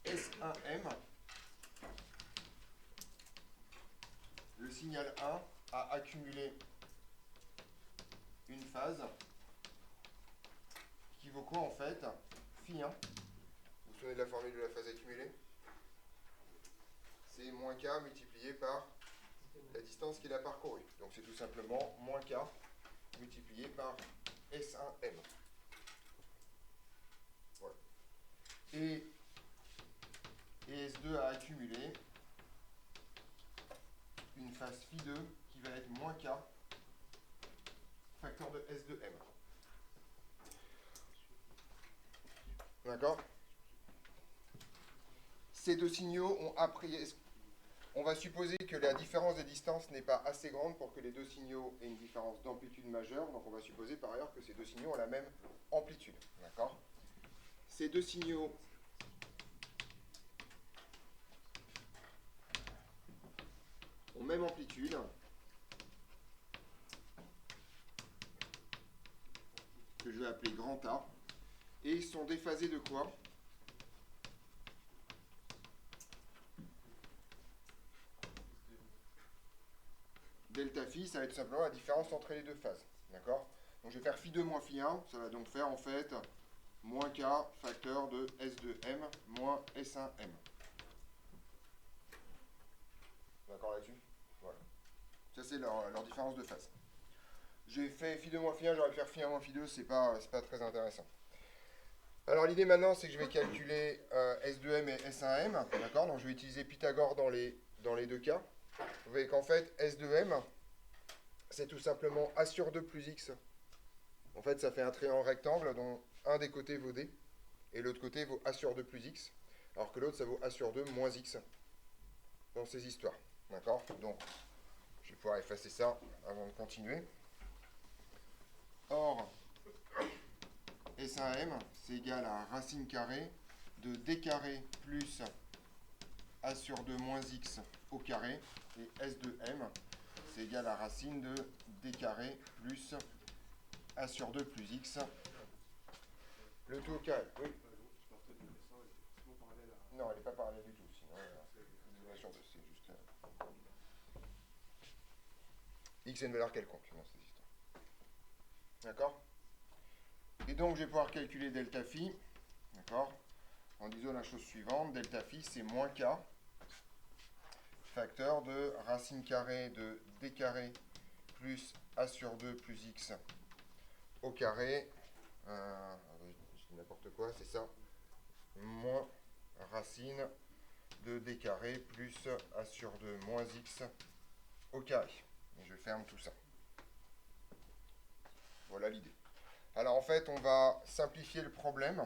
S1M, le signal 1 a accumulé une phase qui vaut quoi en fait? Phi 1. Vous vous souvenez de la formule de la phase accumulée? C'est moins K multiplié par la distance qu'il a parcourue. Donc c'est tout simplement moins K multiplié par S1M. Voilà. Et S2 a accumulé une phase phi 2 qui va être moins K facteur de S2M. D'accord? Ces deux signaux ont appris. On va supposer que la différence des distances n'est pas assez grande pour que les deux signaux aient une différence d'amplitude majeure. Donc on va supposer par ailleurs que ces deux signaux ont la même amplitude. D'accord? Ces deux signaux ont même amplitude. Que je vais appeler grand A. Et ils sont déphasés de quoi? Delta phi, ça va être simplement la différence entre les deux phases. D'accord? Donc je vais faire phi 2 moins phi 1, ça va donc faire en fait moins K facteur de S2M moins S1M. D'accord là-dessus? Voilà. Ça c'est leur différence de phase. J'ai fait phi 2 moins phi 1, j'aurais pu faire phi 1 moins phi 2, c'est pas très intéressant. Alors l'idée maintenant c'est que je vais calculer S2M et S1M. D'accord? Donc je vais utiliser Pythagore dans les deux cas. Vous voyez qu'en fait, S2M, c'est tout simplement A sur 2 plus X. En fait, ça fait un triangle rectangle dont un des côtés vaut D, et l'autre côté vaut A sur 2 plus X, alors que l'autre, ça vaut A sur 2 moins X, dans ces histoires. D'accord? Donc, je vais pouvoir effacer ça avant de continuer. Or, S1M, c'est égal à racine carrée de D carré plus A sur 2 moins X au carré, et S2M, c'est égal à racine de D carré plus A sur 2 plus X, le tout au carré. Oui. Non, elle n'est pas parallèle du tout, sinon c'est juste X est une valeur quelconque dans cette histoire. D'accord? Et donc je vais pouvoir calculer delta phi, d'accord, en disant la chose suivante, delta phi c'est moins K facteur de racine carrée de D carré plus A sur 2 plus X au carré, je dis n'importe quoi, c'est ça, moins racine de D carré plus A sur 2 moins X au carré. Et je ferme tout ça. Voilà l'idée. Alors en fait, on va simplifier le problème.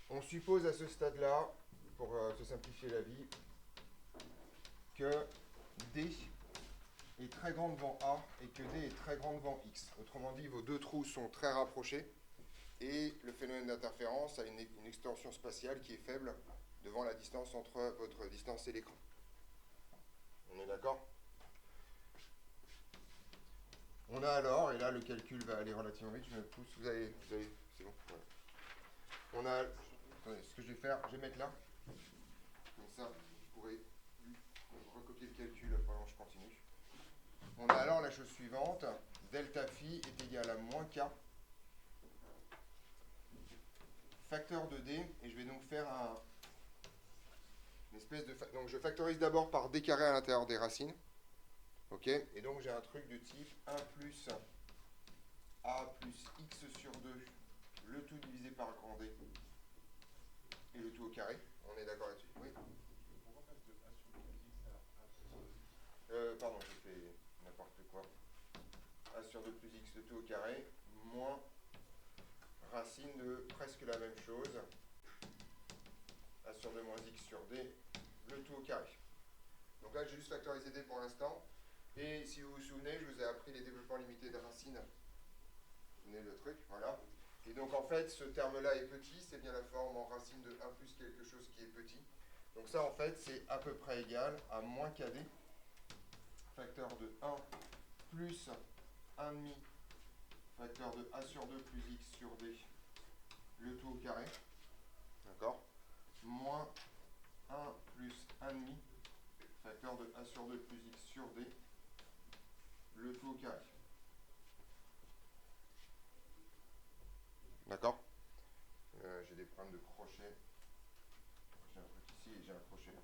On suppose à ce stade-là, pour se simplifier la vie, que D est très grand devant A et que D est très grand devant X. Autrement dit, vos deux trous sont très rapprochés et le phénomène d'interférence a une extension spatiale qui est faible devant la distance entre votre distance et l'écran. On est d'accord? On a alors, et là le calcul va aller relativement vite, je me pousse, vous avez c'est bon, voilà. On a, attendez, ce que je vais faire, je vais mettre là, comme ça, vous pourrez recopier le calcul pendant que je continue. On a alors la chose suivante, delta phi est égal à moins K, facteur de D, et je vais donc faire une espèce de... Donc je factorise d'abord par D carré à l'intérieur des racines. Ok, et donc j'ai un truc de type 1 plus A plus X sur 2, le tout divisé par grand D, et le tout au carré. On est d'accord là-dessus? Oui. Pourquoi on passe de A sur 2 à A sur 2? Pardon, j'ai fait n'importe quoi. A sur 2 plus X, le tout au carré, moins racine de presque la même chose, A sur 2 moins X sur D, le tout au carré. Donc là, j'ai juste factorisé D pour l'instant. Et si vous vous souvenez, je vous ai appris les développements limités de racines. Vous souvenez le truc, voilà. Et donc en fait, ce terme-là est petit, c'est bien la forme en racine de 1 plus quelque chose qui est petit. Donc ça en fait, c'est à peu près égal à moins KD, facteur de 1 plus 1 demi, facteur de A sur 2 plus X sur D, le tout au carré. D'accord? Moins 1 plus 1 demi, facteur de A sur 2 plus X sur D, le tout au carré. D'accord? J'ai des problèmes de crochet. J'ai un truc ici et j'ai un crochet là.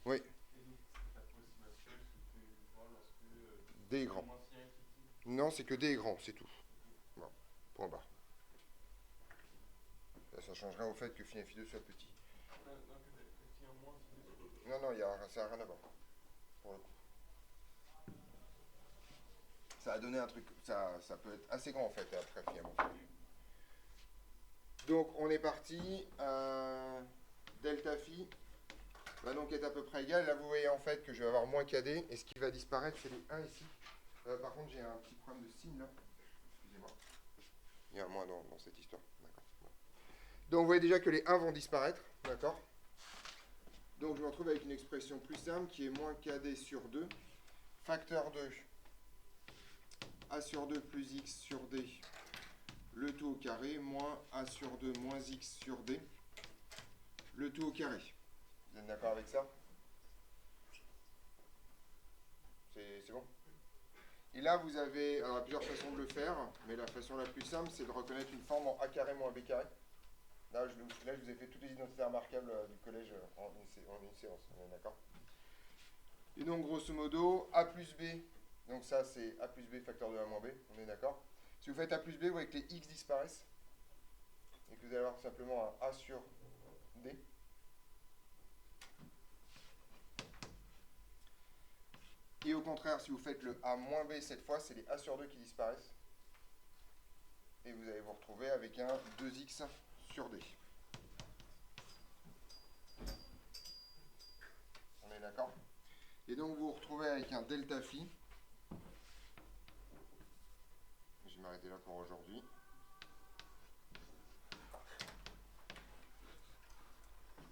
Oui, Et donc, cette approximation se fait uniquement lorsque D est grand. moins significatif. Non, c'est que D est grand, c'est tout. Bon, point barre. Là, ça change rien au fait que phi 1 et phi 2 soient petits. Non, que phi 1 moins phi 2. Non, ça n'a rien à voir. Pour le coup. Ça a donné un truc, ça peut être assez grand en fait, après finalement. Donc on est parti, delta phi va donc être à peu près égal. Là vous voyez en fait que je vais avoir moins KD, et ce qui va disparaître c'est les 1 ici. Par contre j'ai un petit problème de signe là, excusez-moi. Il y a un moins dans cette histoire, d'accord. Donc vous voyez déjà que les 1 vont disparaître, d'accord. Donc je me retrouve avec une expression plus simple qui est moins KD sur 2, facteur de A sur 2 plus X sur D, le tout au carré, moins A sur 2 moins X sur D, le tout au carré. Vous êtes d'accord avec ça? C'est bon? Et là, vous avez alors, plusieurs façons de le faire, mais la façon la plus simple, c'est de reconnaître une forme en A carré moins B carré. Là, je vous ai fait toutes les identités remarquables du collège en une séance, on est d'accord? Et donc, grosso modo, A plus B, donc ça, c'est A plus B facteur de A moins B, on est d'accord? Si vous faites A plus B, vous voyez que les X disparaissent, et que vous allez avoir simplement un A sur D. Et au contraire, si vous faites le A moins B cette fois, c'est les A sur 2 qui disparaissent. Et vous allez vous retrouver avec un 2X sur D. On est d'accord? Et donc vous vous retrouvez avec un delta phi. Je vais m'arrêter là pour aujourd'hui.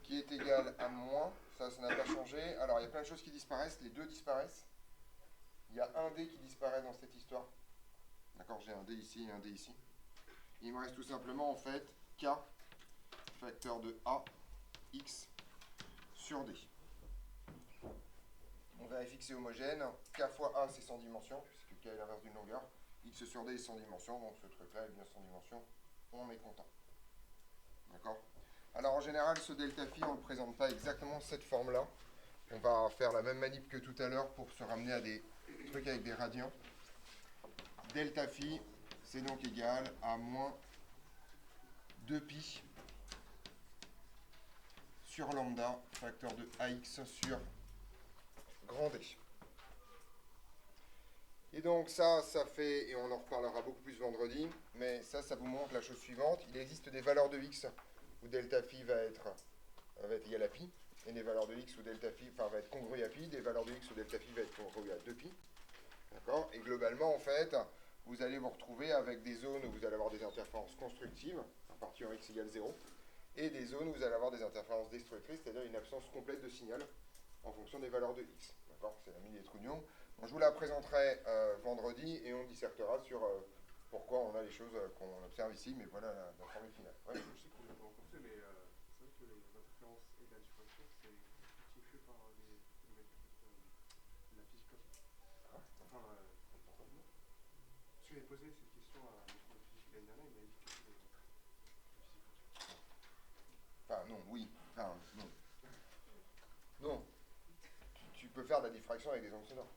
Qui est égal à moins, ça n'a pas changé. Alors il y a plein de choses qui disparaissent, les 2 disparaissent. Il y a un D qui disparaît dans cette histoire. D'accord, j'ai un D ici et un D ici. Il me reste tout simplement en fait K, facteur de A, X sur D. On vérifie que c'est homogène. K fois A c'est sans dimension, puisque K est l'inverse d'une longueur. X sur D est sans dimension, donc ce truc-là est bien sans dimension. On est content. D'accord? Alors en général, ce delta phi, on ne le présente pas exactement cette forme-là. On va faire la même manip que tout à l'heure pour se ramener à des trucs avec des radians. Delta phi, c'est donc égal à moins 2pi sur lambda, facteur de AX sur grand D. Et donc ça fait, et on en reparlera beaucoup plus vendredi, mais ça vous montre la chose suivante. Il existe des valeurs de X où delta phi va être égal à pi, et des valeurs de X où delta phi va être congru à pi, des valeurs de X où delta phi va être congru à 2pi. D'accord? Et globalement, en fait, vous allez vous retrouver avec des zones où vous allez avoir des interférences constructives, à partir de X égale 0, et des zones où vous allez avoir des interférences destructrices, c'est-à-dire une absence complète de signal en fonction des valeurs de X. D'accord? C'est la mini des trous d'union. Je vous la présenterai vendredi et on dissertera sur pourquoi on a les choses qu'on observe ici, mais voilà la formule finale. Ouais. Je sais qu'on n'est pas encore fait, mais c'est vrai que les interférences et la diffraction, c'est fait par les mecs de la physique quantique. Enfin, parce que j'avais posé cette question à mon prof de physique l'année dernière, il m'a dit que c'était la physique quantique. Enfin, non, oui. Enfin, non. Non. Tu peux faire de la diffraction avec des ondes sonores.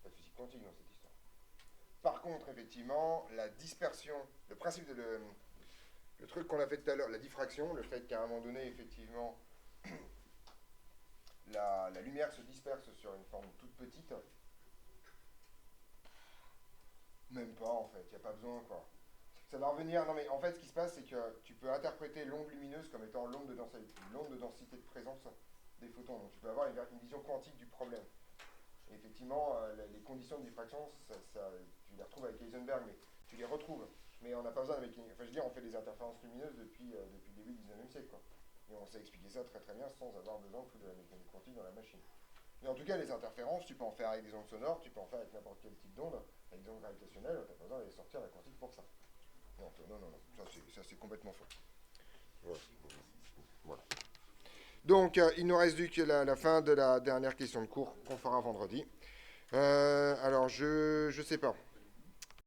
La physique quantique dans cette histoire. Par contre, effectivement, la dispersion, le principe de le truc qu'on a fait tout à l'heure, la diffraction, le fait qu'à un moment donné, effectivement, la lumière se disperse sur une forme toute petite, même pas en fait, il n'y a pas besoin quoi. Ça va revenir, non mais en fait ce qui se passe c'est que tu peux interpréter l'onde lumineuse comme étant l'onde de densité de présence des photons, donc tu peux avoir une vision quantique du problème. Effectivement, les conditions de diffraction, tu les retrouves avec Heisenberg, mais tu les retrouves. Mais on n'a pas besoin de mécanique. Enfin, je veux dire, on fait des interférences lumineuses depuis le début du 19e siècle, quoi. Et on sait expliquer ça très très bien sans avoir besoin de foutre de la mécanique quantique dans la machine. Mais en tout cas, les interférences, tu peux en faire avec des ondes sonores, tu peux en faire avec n'importe quel type d'onde, avec des ondes gravitationnelles, tu n'as pas besoin d'aller sortir la quantique pour ça. Donc, non, ça c'est complètement faux. Voilà. Donc, il nous reste que la fin de la dernière question de cours qu'on fera vendredi. Alors, je sais pas.